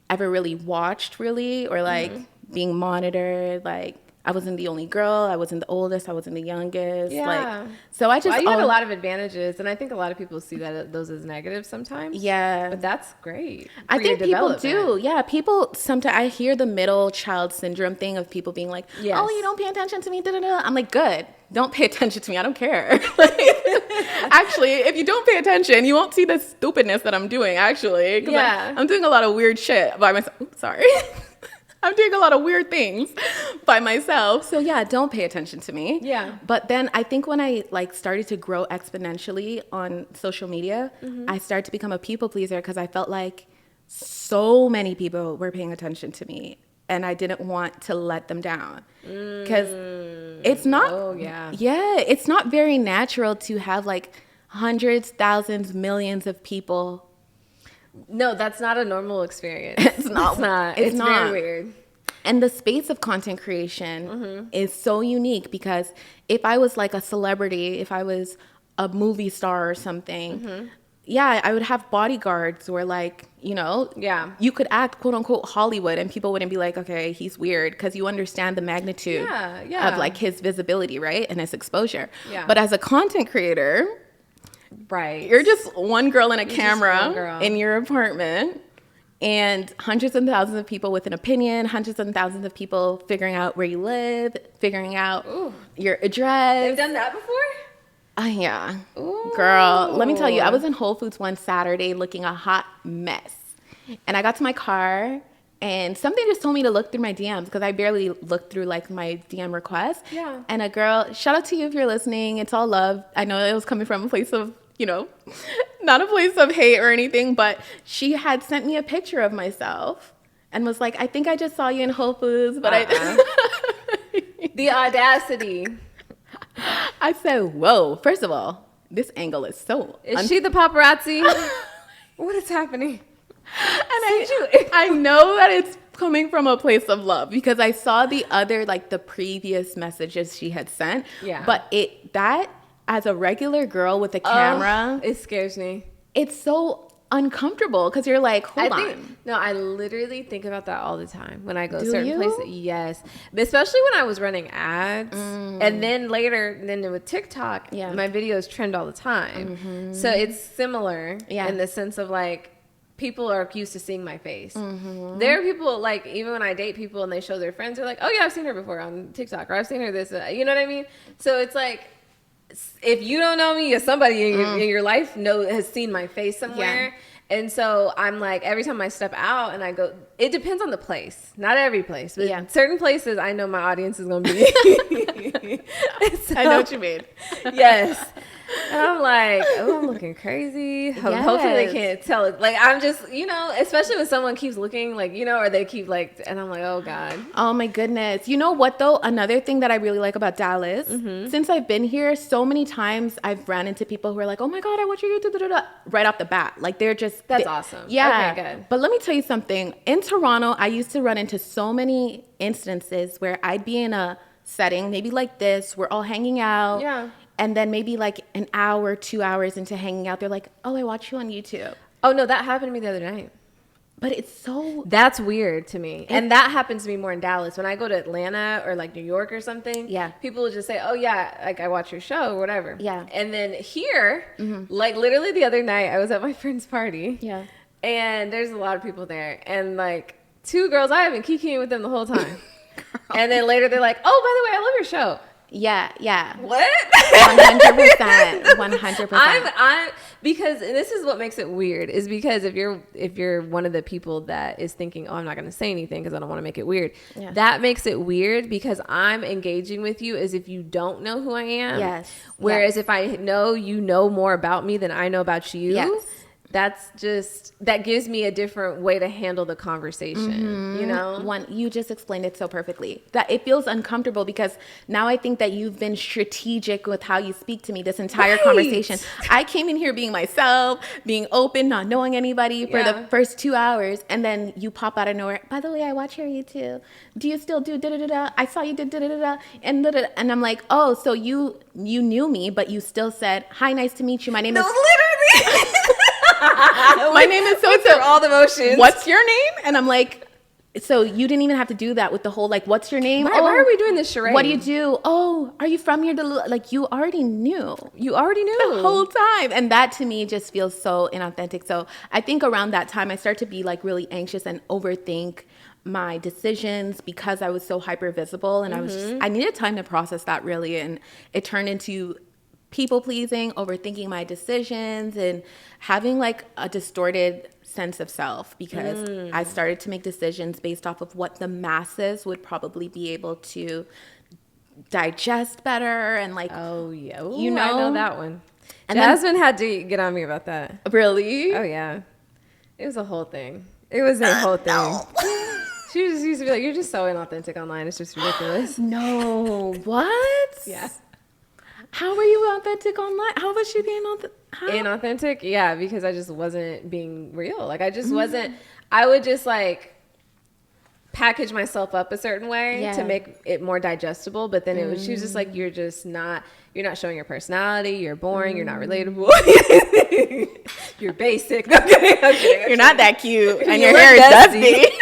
ever really watched, really, or like being monitored. Like, I wasn't the only girl. I wasn't the oldest. I wasn't the youngest. Yeah. Like, so I just... you had a lot of advantages, and I think a lot of people see those as negatives sometimes. Yeah. But that's great. I think people do. Yeah, people sometimes... I hear the middle child syndrome thing of people being like, oh, you don't pay attention to me, da-da-da. I'm like, good. Don't pay attention to me. I don't care. Actually, if you don't pay attention, you won't see the stupidness that I'm doing, actually. Yeah. I'm doing a lot of weird shit by myself. Oops, sorry. I'm doing a lot of weird things by myself. So yeah, don't pay attention to me. Yeah. But then I think when I like started to grow exponentially on social media, I started to become a people pleaser because I felt like so many people were paying attention to me. And I didn't want to let them down because it's not, it's not very natural to have like hundreds, thousands, millions of people. No, that's not a normal experience. It's not. It's very weird. And the space of content creation is so unique because if I was like a celebrity, if I was a movie star or something, I would have bodyguards or like, you could act quote unquote Hollywood and people wouldn't be like, okay, he's weird because you understand the magnitude of like his visibility, right? And his exposure. Yeah. But as a content creator, right, you're just one girl in a camera in your apartment and hundreds and thousands of people with an opinion, hundreds and thousands of people figuring out where you live, figuring out your address. You've done that before? Yeah. Ooh. Girl, let me tell you, I was in Whole Foods one Saturday looking a hot mess. And I got to my car and something just told me to look through my DMs because I barely looked through like my DM requests. Yeah. And a girl, shout out to you if you're listening. It's all love. I know it was coming from a place of, not a place of hate or anything, but she had sent me a picture of myself and was like, I think I just saw you in Whole Foods, but The audacity. I said, whoa, first of all, this angle is so... Is she the paparazzi? What is happening? And I know that it's coming from a place of love because I saw the other, like the previous messages she had sent. Yeah. But that as a regular girl with a camera, it scares me. It's so uncomfortable because you're like, hold on. No, I literally think about that all the time when I go certain places. Yes. Especially when I was running ads. And then later, with TikTok, my videos trend all the time. So it's similar in the sense of like, people are used to seeing my face. There are people, like, even when I date people and they show their friends, they're like, oh yeah, I've seen her before on TikTok, or I've seen her this, you know what I mean? So it's like, if you don't know me, somebody in your life has seen my face somewhere. Yeah. And so I'm like, every time I step out and I go, it depends on the place. Not every place, but certain places I know my audience is going to be. So, I know what you mean. Yes. And I'm like, oh, I'm looking crazy. Hopefully they can't tell it. Like, I'm just, especially when someone keeps looking, like, or they keep like, and I'm like, oh God. Oh my goodness. You know what though? Another thing that I really like about Dallas, since I've been here, so many times I've ran into people who are like, oh my God, I watch your YouTube, right off the bat. Like they're just. That's awesome. Yeah. Okay, good. But let me tell you something. In Toronto, I used to run into so many instances where I'd be in a setting, maybe like this, we're all hanging out. Yeah. And then maybe like an hour, 2 hours into hanging out, they're like, oh, I watch you on YouTube. Oh, no, that happened to me the other night. But it's so... That's weird to me. And that happens to me more in Dallas. When I go to Atlanta or like New York or something, people will just say, oh, yeah, like I watch your show or whatever. Yeah. And then here, like literally the other night, I was at my friend's party. Yeah. And there's a lot of people there. And like 2 girls, I have been kikiing with them the whole time. And then later they're like, oh, by the way, I love your show. Yeah. What? 100%. 100%. I'm because this is what makes it weird is because if you're one of the people that is thinking, oh, I'm not going to say anything because I don't want to make it weird. Yeah. That makes it weird because I'm engaging with you as if you don't know who I am. Yes. Whereas if I know you know more about me than I know about you. Yes. That gives me a different way to handle the conversation, You just explained it so perfectly. That it feels uncomfortable because now I think that you've been strategic with how you speak to me this entire conversation. I came in here being myself, being open, not knowing anybody for the first 2 hours, and then you pop out of nowhere. By the way, I watch your YouTube. Do you still do da-da-da-da? I saw you did da-da-da-da. And I'm like, oh, so you knew me, but you still said, hi, nice to meet you. My name is... literally... My name is so all the motions. What's your name? And I'm like, so you didn't even have to do that with the whole like, what's your name? Why are we doing this charade? What do you do? Oh, are you from here? Like you already knew. You already knew the whole time, and that to me just feels so inauthentic. So I think around that time I start to be like really anxious and overthink my decisions because I was so hyper visible, and I needed time to process that really, and it turned into people pleasing, overthinking my decisions, and having like a distorted sense of self because I started to make decisions based off of what the masses would probably be able to digest better and like, oh yeah, ooh, I know that one. And Jasmine had to get on me about that. Really? Oh yeah, it was a whole thing. It was a whole thing. No. She just used to be like, "You're just so inauthentic online. It's just ridiculous." No, what? Yeah. How were you authentic online? How was she being inauthentic? Yeah, because I just wasn't being real. Like I just wasn't. I would just like package myself up a certain way to make it more digestible. But then she was just like, you're not showing your personality. You're boring. You're not relatable. You're basic. Okay. You're not that cute, and your hair is dusty.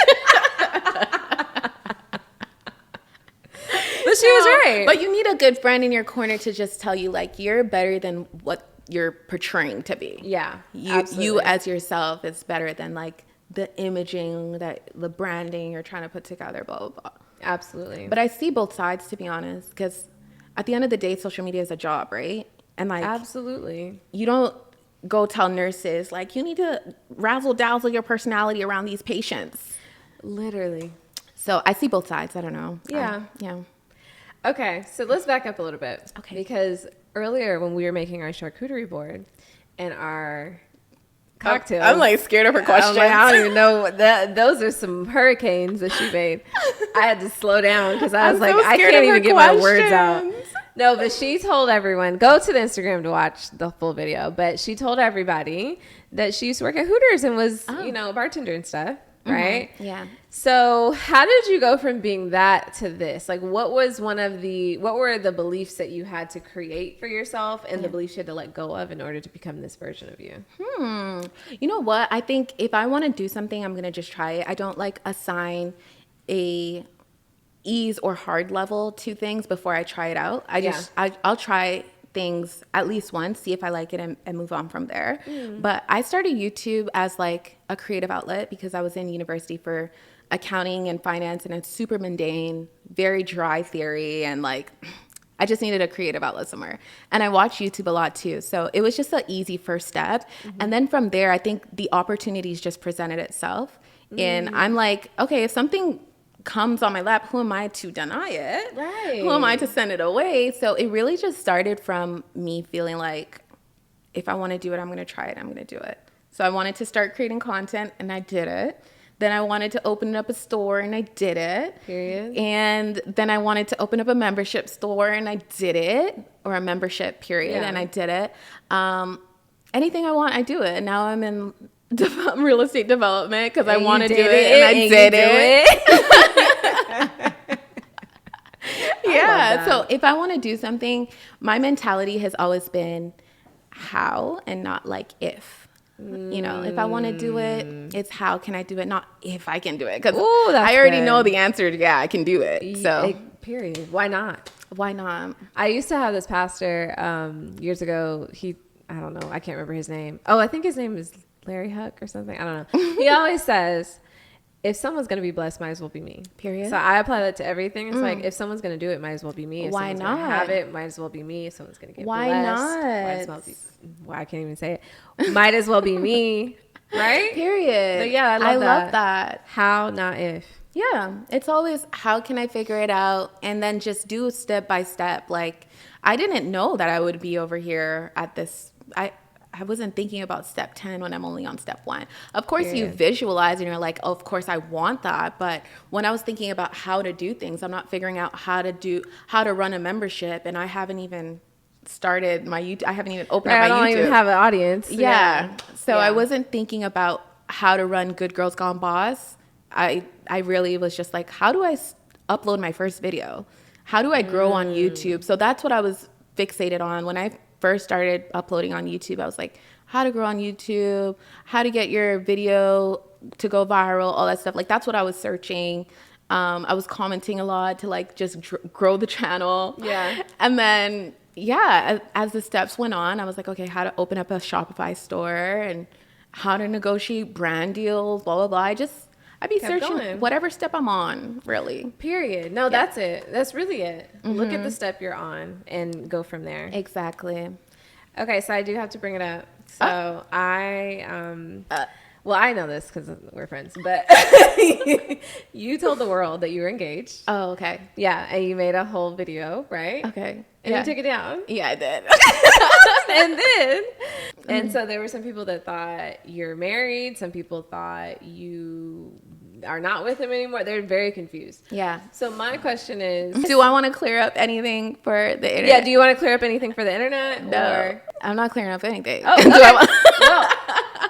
But she was right. But you need a good friend in your corner to just tell you, like, you're better than what you're portraying to be. Yeah, you as yourself is better than, like, the imaging, the branding you're trying to put together, blah, blah, blah. Absolutely. But I see both sides, to be honest, because at the end of the day, social media is a job, right? And, like, absolutely. You don't go tell nurses, like, you need to razzle-dazzle your personality around these patients. Literally. So I see both sides. I don't know. Yeah. Yeah. Okay, so let's back up a little bit. Okay. Because earlier when we were making our charcuterie board and our cocktails. I'm like scared of her questions. Like, I don't even know that. Those are some hurricanes that she made. I had to slow down because I was like, I can't even get my words out. No, but she told everyone, go to the Instagram to watch the full video. But she told everybody that she used to work at Hooters and was, a bartender and stuff. Right? Mm-hmm. Yeah. So how did you go from being that to this? Like, what were the beliefs that you had to create for yourself and the beliefs you had to let go of in order to become this version of you? You know what? I think if I want to do something, I'm going to just try it. I don't like assign a ease or hard level to things before I try it out. I'll try things at least once, see if I like it and move on from there. But I started YouTube as like a creative outlet because I was in university for accounting and finance, and it's super mundane, very dry theory, and like I just needed a creative outlet somewhere. And I watch YouTube a lot too. So it was just an easy first step. And then from there, I think the opportunities just presented itself. And I'm like, okay, if something comes on my lap, who am I to deny it? Right. Who am I to send it away? So it really just started from me feeling like, if I want to do it, I'm going to try it. I'm going to do it. So I wanted to start creating content, and I did it. Then I wanted to open up a store, and I did it. Period. And then I wanted to open up a membership store, and I did it, or a membership period, and I did it. Anything I want, I do it. And now I'm in real estate development because I want to do it, and I did it. Yeah. So if I want to do something, my mentality has always been how and not like if. If I want to do it, it's how can I do it, not if I can do it. Because I already know the answer to, I can do it. So period. Why not? Why not? I used to have this pastor years ago. I don't know. I can't remember his name. Oh, I think his name is Larry Huck or something. I don't know. He always says, if someone's going to be blessed, might as well be me. Period. So I apply that to everything. It's like, if someone's going to do it, might as well be me. If Why someone's not? going to have it, might as well be me. If someone's going to get Why blessed, not? might as well be. Well, I can't even say it. Might as well be me. Right? Period. But yeah, I love that. How, not if. Yeah. It's always, how can I figure it out? And then just do step by step. Like, I didn't know that I would be over here at this. I wasn't thinking about step 10 when I'm only on step 1. Of course, you visualize and you're like, oh, of course I want that. But when I was thinking about how to do things, I'm not figuring out how to run a membership. And I haven't even started my YouTube. I haven't even opened up my YouTube. I don't even have an audience. Yeah. So I wasn't thinking about how to run Good Girls Gone Boss. I really was just like, how do I upload my first video? How do I grow on YouTube? So that's what I was fixated on when I first started uploading on YouTube. I was like, how to grow on YouTube, how to get your video to go viral, all that stuff. Like, that's what I was searching. I was commenting a lot to like just grow the channel. Yeah. And then, as the steps went on, I was like, okay, how to open up a Shopify store and how to negotiate brand deals, blah, blah, blah. I'd be searching whatever step I'm on, really. Period. No, that's it. That's really it. Look at the step you're on and go from there. Exactly. Okay, so I do have to bring it up. So well, I know this because we're friends, but you told the world that you were engaged. Oh, okay. Yeah, and you made a whole video, right? Okay. And you took it down. Yeah, I did. And so there were some people that thought you're married. Some people thought you are not with him anymore. They're very confused. Yeah. So my question is, do I want to clear up anything for the internet? Yeah, do you want to clear up anything for the internet? No. Or? I'm not clearing up anything. Oh, okay. Well,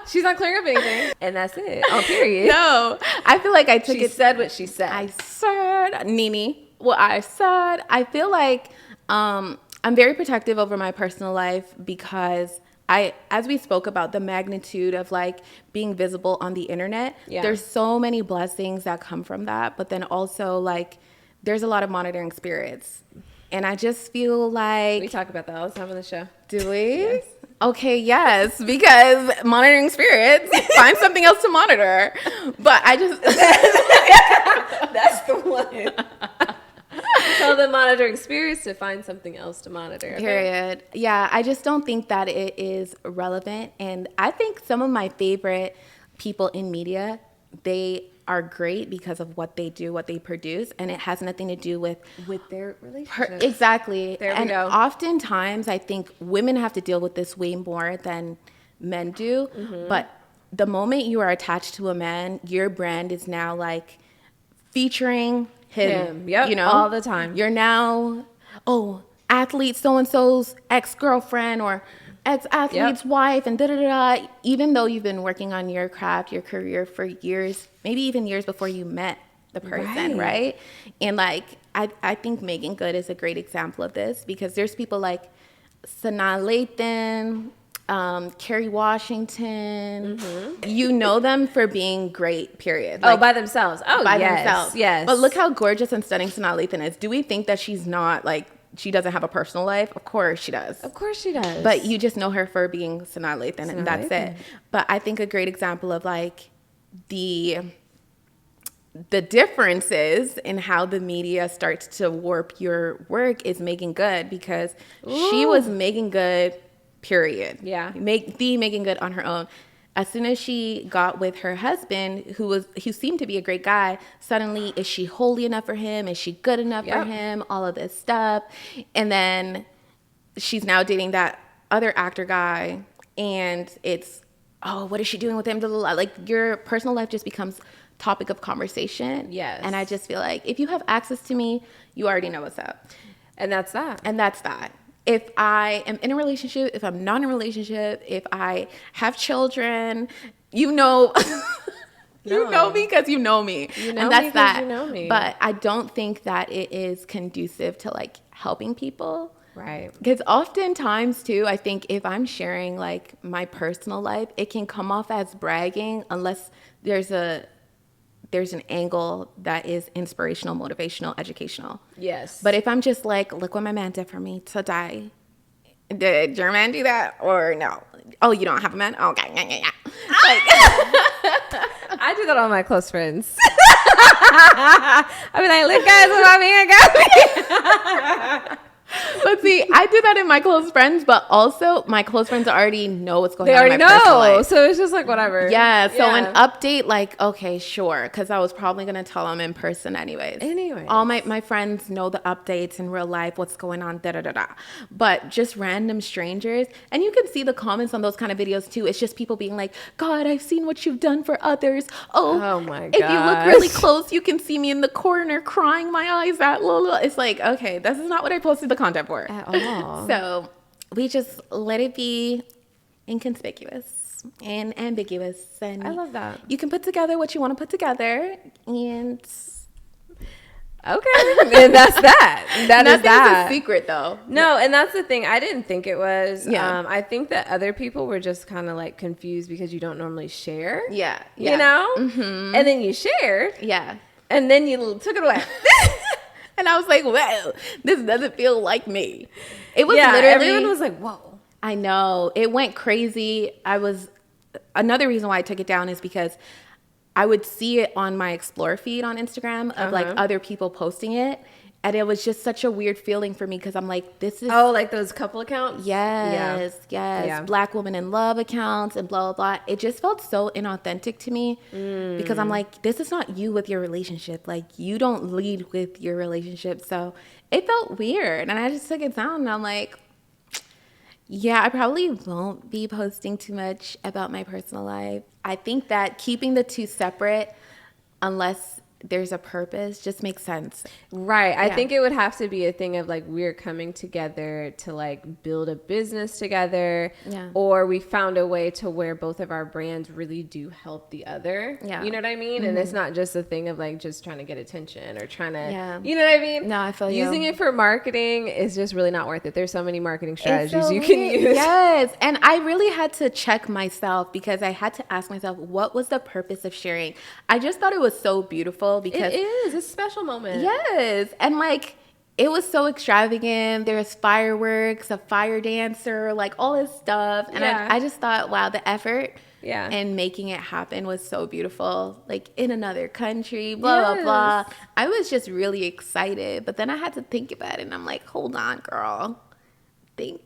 she's not clearing up anything. And that's it. Oh, period. No. I feel like I took She said what she said. I said, Nini, what I said. I feel like I'm very protective over my personal life because as we spoke about the magnitude of like being visible on the internet, there's so many blessings that come from that. But then also like there's a lot of monitoring spirits. And I just feel like... We talk about that all the time on the show. Do we? Yes. Okay, yes, because monitoring spirits, find something else to monitor. But I just... That's the one. Tell the monitoring spirits to find something else to monitor. Okay? Period. Yeah, I just don't think that it is relevant. And I think some of my favorite people in media, they are great because of what they do, what they produce, and it has nothing to do with their relationship. Exactly. There we go. Oftentimes, I think women have to deal with this way more than men do. Mm-hmm. But the moment you are attached to a man, your brand is now like featuring him. Yep, you know, all the time. You're now, athlete so-and-so's ex-girlfriend or ex-athlete's wife and da-da-da-da. Even though you've been working on your craft, your career for years, maybe even years before you met the person, right? And like, I think Megan Good is a great example of this, because there's people like Sanaa Lathan, Kerry Washington. You know them for being great, period. Like, by themselves. By themselves. Yes. But look how gorgeous and stunning Sanaa Lathan is. Do we think that she's not, like, she doesn't have a personal life? Of course she does. Of course she does. But you just know her for being Sanaa Lathan, and that's it. But I think a great example of like the differences in how the media starts to warp your work is Megan Good, because she was Megan Good, period. Yeah. Megan Good on her own. As soon as she got with her husband, who seemed to be a great guy, suddenly, is she holy enough for him? Is she good enough for him? All of this stuff. And then she's now dating that other actor guy, and it's, what is she doing with him? Like, your personal life just becomes topic of conversation. Yes. And I just feel like if you have access to me, you already know what's up. And that's that. If I am in a relationship, if I'm not in a relationship, if I have children, you know, you know me because you know me. You know and that's me that. You know me. But I don't think that it is conducive to like helping people. Right. Because oftentimes too, I think if I'm sharing like my personal life, it can come off as bragging unless there's an angle that is inspirational, motivational, educational. Yes. But if I'm just like, look what my man did for me today. Did your man do that or no? Oh, you don't have a man? Okay. Like, I do that on my close friends. I mean, like, look guys, what my man got me. But see, I do that in my close friends, but also my close friends already know what's going on. They already in my personal life. So it's just like whatever. Yeah. So an update, like, okay, sure, because I was probably gonna tell them in person anyways. All my friends know the updates in real life, what's going on, da da da da. But just random strangers, and you can see the comments on those kind of videos too. It's just people being like, God, I've seen what you've done for others. Oh my God. If you look really close, you can see me in the corner crying my eyes out. It's like, okay, this is not what I posted the content for at all. So we just let it be inconspicuous and ambiguous, and I love that. You can put together what you want to put together, and okay, and that's that. Nothing's a secret though. No, and that's the thing. I didn't think it was. Yeah. I think that other people were just kind of like confused because you don't normally share. Yeah. You know. Mm-hmm. And then you shared. Yeah. And then you took it away. And I was like, well, this doesn't feel like me. It was literally, everyone was like, whoa. I know. It went crazy. Another reason why I took it down is because I would see it on my Explore feed on Instagram of like other people posting it. And it was just such a weird feeling for me because I'm like, this is... Oh, like those couple accounts? Yes. Yeah. Black Woman in Love accounts and blah, blah, blah. It just felt so inauthentic to me because I'm like, this is not you with your relationship. Like, you don't lead with your relationship. So it felt weird. And I just took it down and I'm like, yeah, I probably won't be posting too much about my personal life. I think that keeping the two separate, unless there's a purpose, just makes sense. Right. I think it would have to be a thing of like we're coming together to like build a business together, or we found a way to where both of our brands really do help the other. Yeah. You know what I mean? Mm-hmm. And it's not just a thing of like just trying to get attention or trying to, you know what I mean? No, I feel you. Using it for marketing is just really not worth it. There's so many marketing strategies you can use. Yes. And I really had to check myself because I had to ask myself, what was the purpose of sharing? I just thought it was so beautiful. Because it is. It's a special moment. Yes. And like, it was so extravagant. There's fireworks, a fire dancer, like all this stuff. And I just thought, wow, the effort and making it happen was so beautiful. Like in another country, blah, blah, blah. I was just really excited. But then I had to think about it. And I'm like, hold on, girl. Think.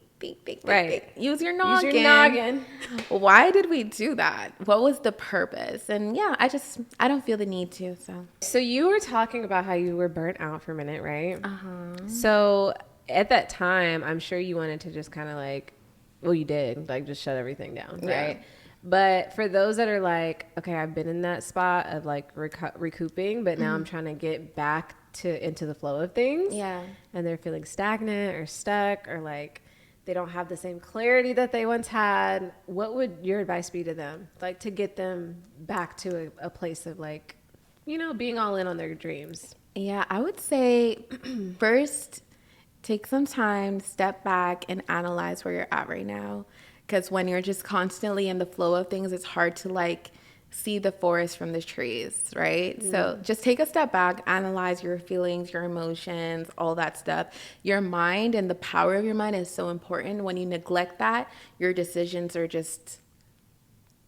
Use your noggin. Why did we do that? What was the purpose? And I don't feel the need to. So you were talking about how you were burnt out for a minute, right? So at that time, I'm sure you wanted to just kind of like, well, you did, like just shut everything down, right? But for those that are like, okay, I've been in that spot of like recouping, but now I'm trying to get back into the flow of things. Yeah. And they're feeling stagnant or stuck, or like they don't have the same clarity that they once had. What would your advice be to them? Like to get them back to a place of like, you know, being all in on their dreams. Yeah, I would say first, take some time, step back and analyze where you're at right now. Because when you're just constantly in the flow of things, it's hard to like see the forest from the trees, right? So just take a step back, analyze your feelings, your emotions, all that stuff. Your mind and the power of your mind is so important. When you neglect that, your decisions are just,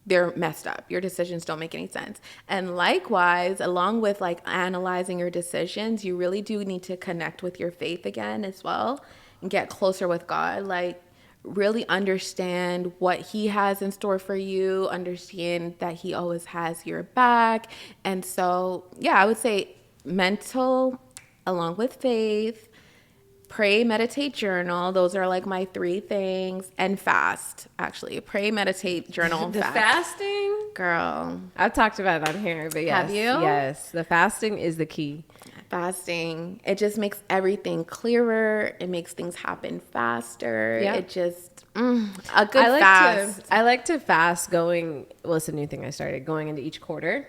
they're messed up. Your decisions don't make any sense. And likewise, along with like analyzing your decisions, you really do need to connect with your faith again as well and get closer with God. Like, really understand what he has in store for you, understand that he always has your back. And so, yeah, I would say mental along with faith, pray, meditate, journal. Those are like my 3 things. And fast, actually. Pray, meditate, journal, The fast. fasting? Girl. I've talked about it on here, but yes. Have you? Yes. The fasting is the key. Fasting, it just makes everything clearer. It makes things happen faster. Yeah. It just, a good fast. I like to fast going, well, it's a new thing I started, going into each quarter.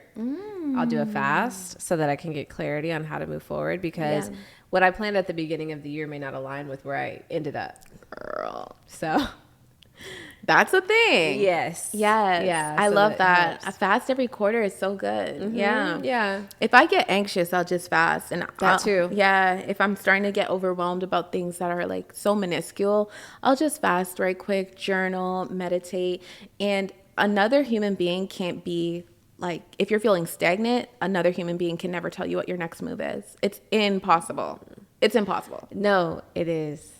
I'll do a fast so that I can get clarity on how to move forward, because what I planned at the beginning of the year may not align with where I ended up. Girl. So that's a thing. Yes. Yeah. I love that. A fast every quarter is so good. Yeah. If I get anxious, I'll just fast. And too. Yeah. If I'm starting to get overwhelmed about things that are like so minuscule, I'll just fast right quick, journal, meditate. And another human being can't be like, if you're feeling stagnant, another human being can never tell you what your next move is. It's impossible. It's impossible. No, it is.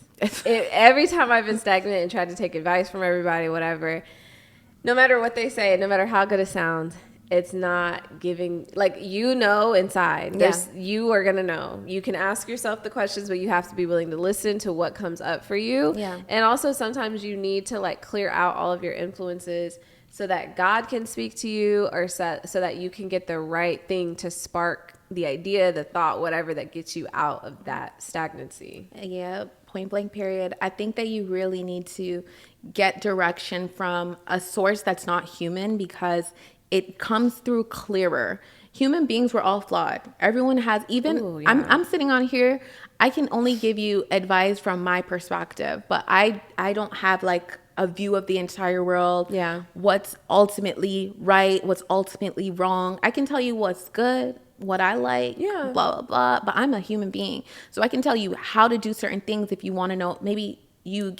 Every time I've been stagnant and tried to take advice from everybody, whatever, no matter what they say, no matter how good it sounds, it's not giving, like, you know, inside. You are going to know. You can ask yourself the questions, but you have to be willing to listen to what comes up for you. Yeah. And also sometimes you need to like clear out all of your influences so that God can speak to you, or so that you can get the right thing to spark the idea, the thought, whatever that gets you out of that stagnancy. Yeah, point blank period. I think that you really need to get direction from a source that's not human, because it comes through clearer. Human beings, we're all flawed. Everyone has, even, I'm sitting on here, I can only give you advice from my perspective, but I don't have like a view of the entire world. Yeah. What's ultimately right, what's ultimately wrong. I can tell you what's good, what I like, blah, blah, blah. But I'm a human being. So I can tell you how to do certain things if you want to know. Maybe you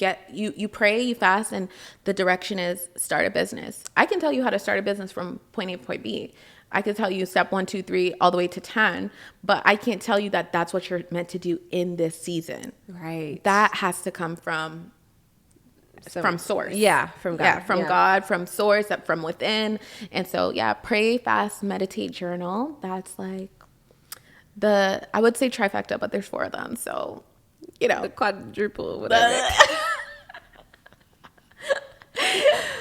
pray, you fast, and the direction is start a business. I can tell you how to start a business from point A to point B. I can tell you step 1, 2, 3, all the way to 10, but I can't tell you that that's what you're meant to do in this season. Right. That has to come from source. Yeah, from God. Yeah, from God, from source, from within. And so, yeah, pray, fast, meditate, journal. That's like I would say trifecta, but there's 4 of them. So, you know. The quadruple, whatever.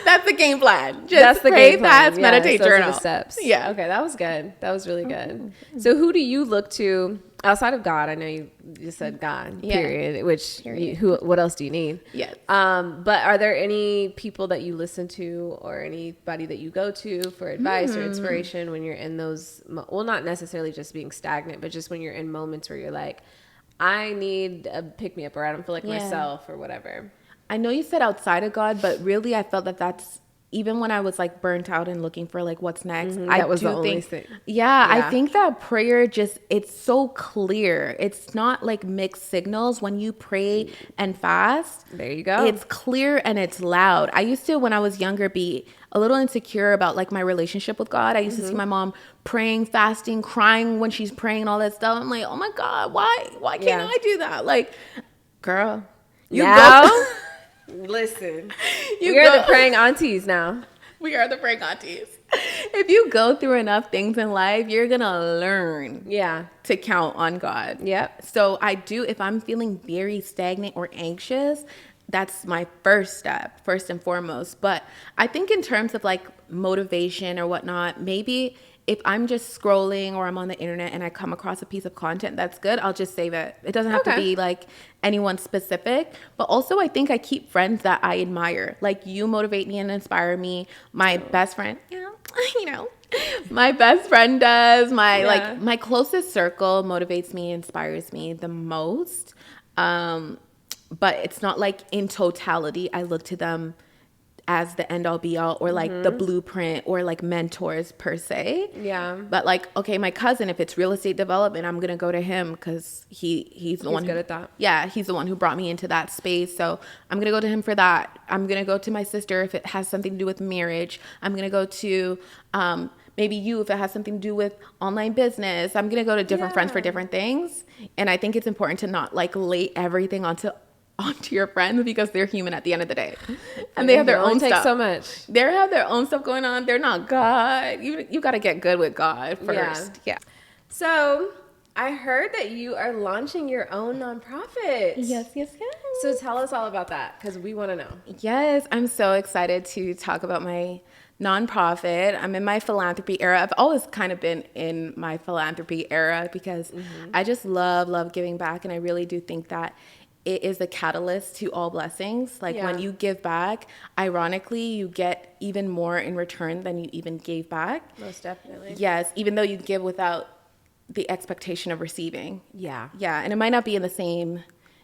That's the game plan. Just that's the pray, game plan. fast, meditate, those journal. are the steps. Yeah. Okay, that was good. That was really good. So who do you look to outside of God? I know you just said God, period, what else do you need? Yes. But are there any people that you listen to, or anybody that you go to for advice or inspiration when you're in those, well, not necessarily just being stagnant, but just when you're in moments where you're like, I need a pick-me-up, or I don't feel like myself, or whatever? I know you said outside of God, but really I felt that that's, even when I was like burnt out and looking for like what's next, that was the only thing. Yeah, I think that prayer it's so clear. It's not like mixed signals. When you pray and fast, there you go. It's clear and it's loud. I used to, when I was younger, be a little insecure about like my relationship with God. I used to see my mom praying, fasting, crying when she's praying and all that stuff. I'm like, oh my God, why can't I do that? Like, girl, you go. Listen, we are the praying aunties now. We are the praying aunties. If you go through enough things in life, you're going to learn to count on God. Yep. So I do, if I'm feeling very stagnant or anxious, that's my first step, first and foremost. But I think in terms of like motivation or whatnot, maybe if I'm just scrolling or I'm on the internet and I come across a piece of content that's good, I'll just save it. It doesn't have to be like anyone specific. But also I think I keep friends that I admire. Like you motivate me and inspire me. My best friend, my best friend does. My closest circle motivates me, inspires me the most. But it's not like in totality I look to them as the end all be all or like the blueprint or like mentors per se. Yeah. But like, okay, my cousin, if it's real estate development, I'm going to go to him because he's the one good at that. Yeah. He's the one who brought me into that space. So I'm going to go to him for that. I'm going to go to my sister if it has something to do with marriage. I'm going to go to, maybe you if it has something to do with online business. I'm going to go to different friends for different things. And I think it's important to not like lay everything onto your friends because they're human at the end of the day, and they have their own stuff. So much. They have their own stuff going on. They're not God. You got to get good with God first. Yeah. So I heard that you are launching your own nonprofit. Yes. So tell us all about that because we want to know. Yes, I'm so excited to talk about my nonprofit. I'm in my philanthropy era. I've always kind of been in my philanthropy era because I just love giving back, and I really do think that it is the catalyst to all blessings. Like when you give back, ironically, you get even more in return than you even gave back. Most definitely. Yes, even though you give without the expectation of receiving. Yeah. Yeah, and it might not be in the same,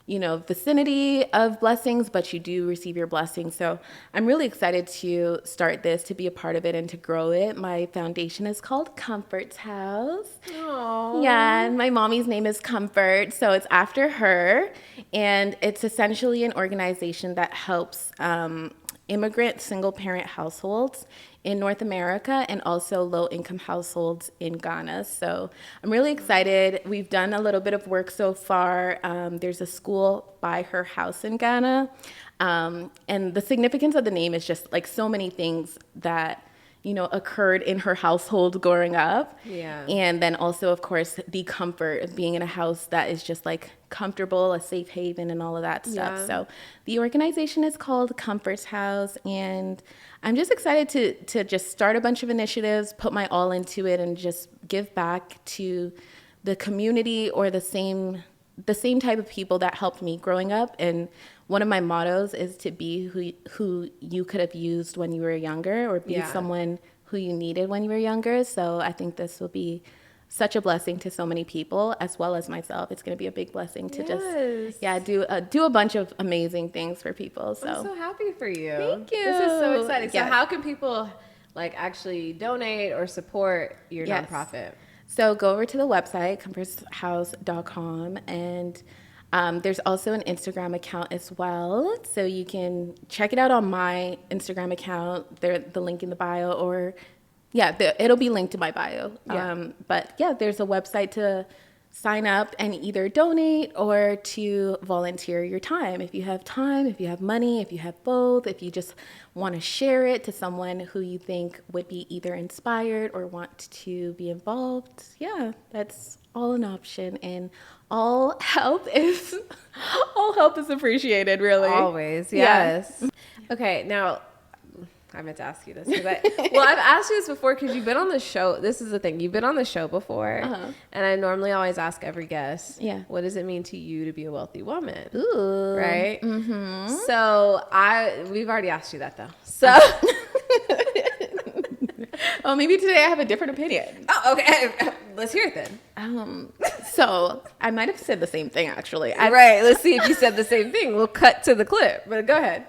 vicinity of blessings, but you do receive your blessings. So I'm really excited to start this, to be a part of it, and to grow it. My foundation is called Comfort's House. Aww. Yeah, and my mommy's name is Comfort, so it's after her. And it's essentially an organization that helps immigrant single-parent households in North America and also low-income households in Ghana. So I'm really excited. We've done a little bit of work so far. There's a school by her house in Ghana. And the significance of the name is just like so many things that occurred in her household growing up. Yeah. And then also, of course, the comfort of being in a house that is just like comfortable, a safe haven, and all of that stuff. Yeah. So the organization is called Comfort's House, and I'm just excited to just start a bunch of initiatives, put my all into it, and just give back to the community or the same type of people that helped me growing up. And one of my mottos is to be who you could have used when you were younger, or be someone who you needed when you were younger. So I think this will be such a blessing to so many people, as well as myself. It's going to be a big blessing to just do a bunch of amazing things for people. So I'm so happy for you. Thank you. This is so exciting. So Yeah. how can people like actually donate or support your nonprofit? So go over to the website, comfortshouse.com, and there's also an Instagram account as well. So you can check it out on my Instagram account. The link in the bio, or it'll be linked to my bio. Yeah. But there's a website to sign up and either donate or to volunteer your time. If you have time, if you have money, if you have both, if you just want to share it to someone who you think would be either inspired or want to be involved, that's all an option. And all help is appreciated, really. Always, yes. Okay, now I meant to ask you this. I've asked you this before because you've been on the show. This is the thing. You've been on the show before. And I normally always ask every guest, what does it mean to you to be a wealthy woman? Ooh. Right? Mm-hmm. So we've already asked you that, though. So... Well, maybe today I have a different opinion. Oh, okay. Let's hear it then. So I might have said the same thing, actually. Right. Let's see if you said the same thing. We'll cut to the clip, but go ahead.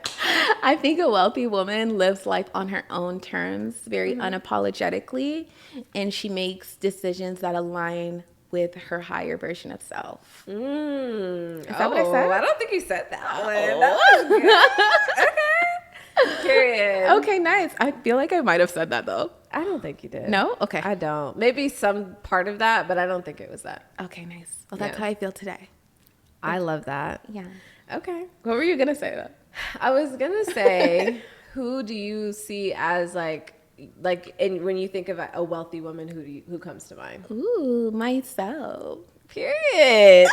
I think a wealthy woman lives life on her own terms, very unapologetically, and she makes decisions that align with her higher version of self. Is that what I said? I don't think you said that one. That was good. Okay. Period. Okay, nice. I feel like I might have said that, though. I don't think you did. No? Okay. I don't. Maybe some part of that, but I don't think it was that. Okay, nice. Well, that's how I feel today. I love that. Yeah. Okay. What were you going to say, though? I was going to say, who do you see as when you think of a wealthy woman, who comes to mind? Ooh, myself. Period.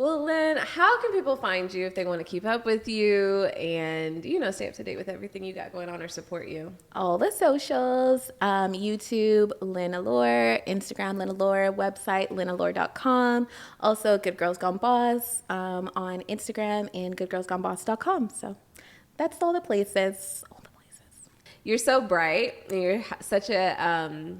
Well, Lyn, how can people find you if they want to keep up with you and, you know, stay up to date with everything you got going on or support you? All the socials, YouTube, Lyn Allure, Instagram, Lyn Allure, website, lynallure.com. Also, Good Girls Gone Boss on Instagram and goodgirlsgoneboss.com. So that's all the places. You're so bright. And you're such a...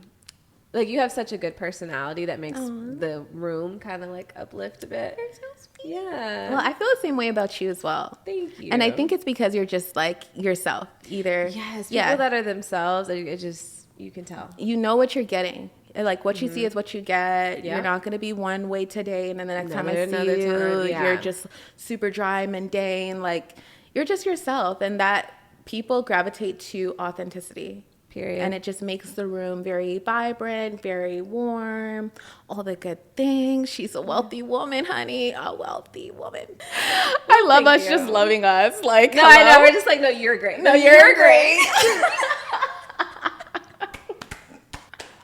like, you have such a good personality that makes the room kind of, like, uplift a bit. You're so sweet. Yeah. Well, I feel the same way about you as well. Thank you. And I think it's because you're just, like, yourself. Yes, people that are themselves, it just, you can tell. You know what you're getting. Like, what you see is what you get. Yeah. You're not going to be one way today, and then the next time I see you, you're just super dry, mundane. Like, you're just yourself, and that people gravitate to authenticity. Period. And it just makes the room very vibrant, very warm, all the good things. She's a wealthy woman, honey, a wealthy woman. I love us just loving us. Like, no, I know. We're just like, no, you're great. No, you're great.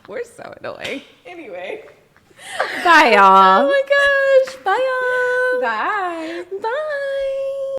We're so annoying. Anyway. Bye, y'all. Oh, my gosh. Bye, y'all. Bye. Bye.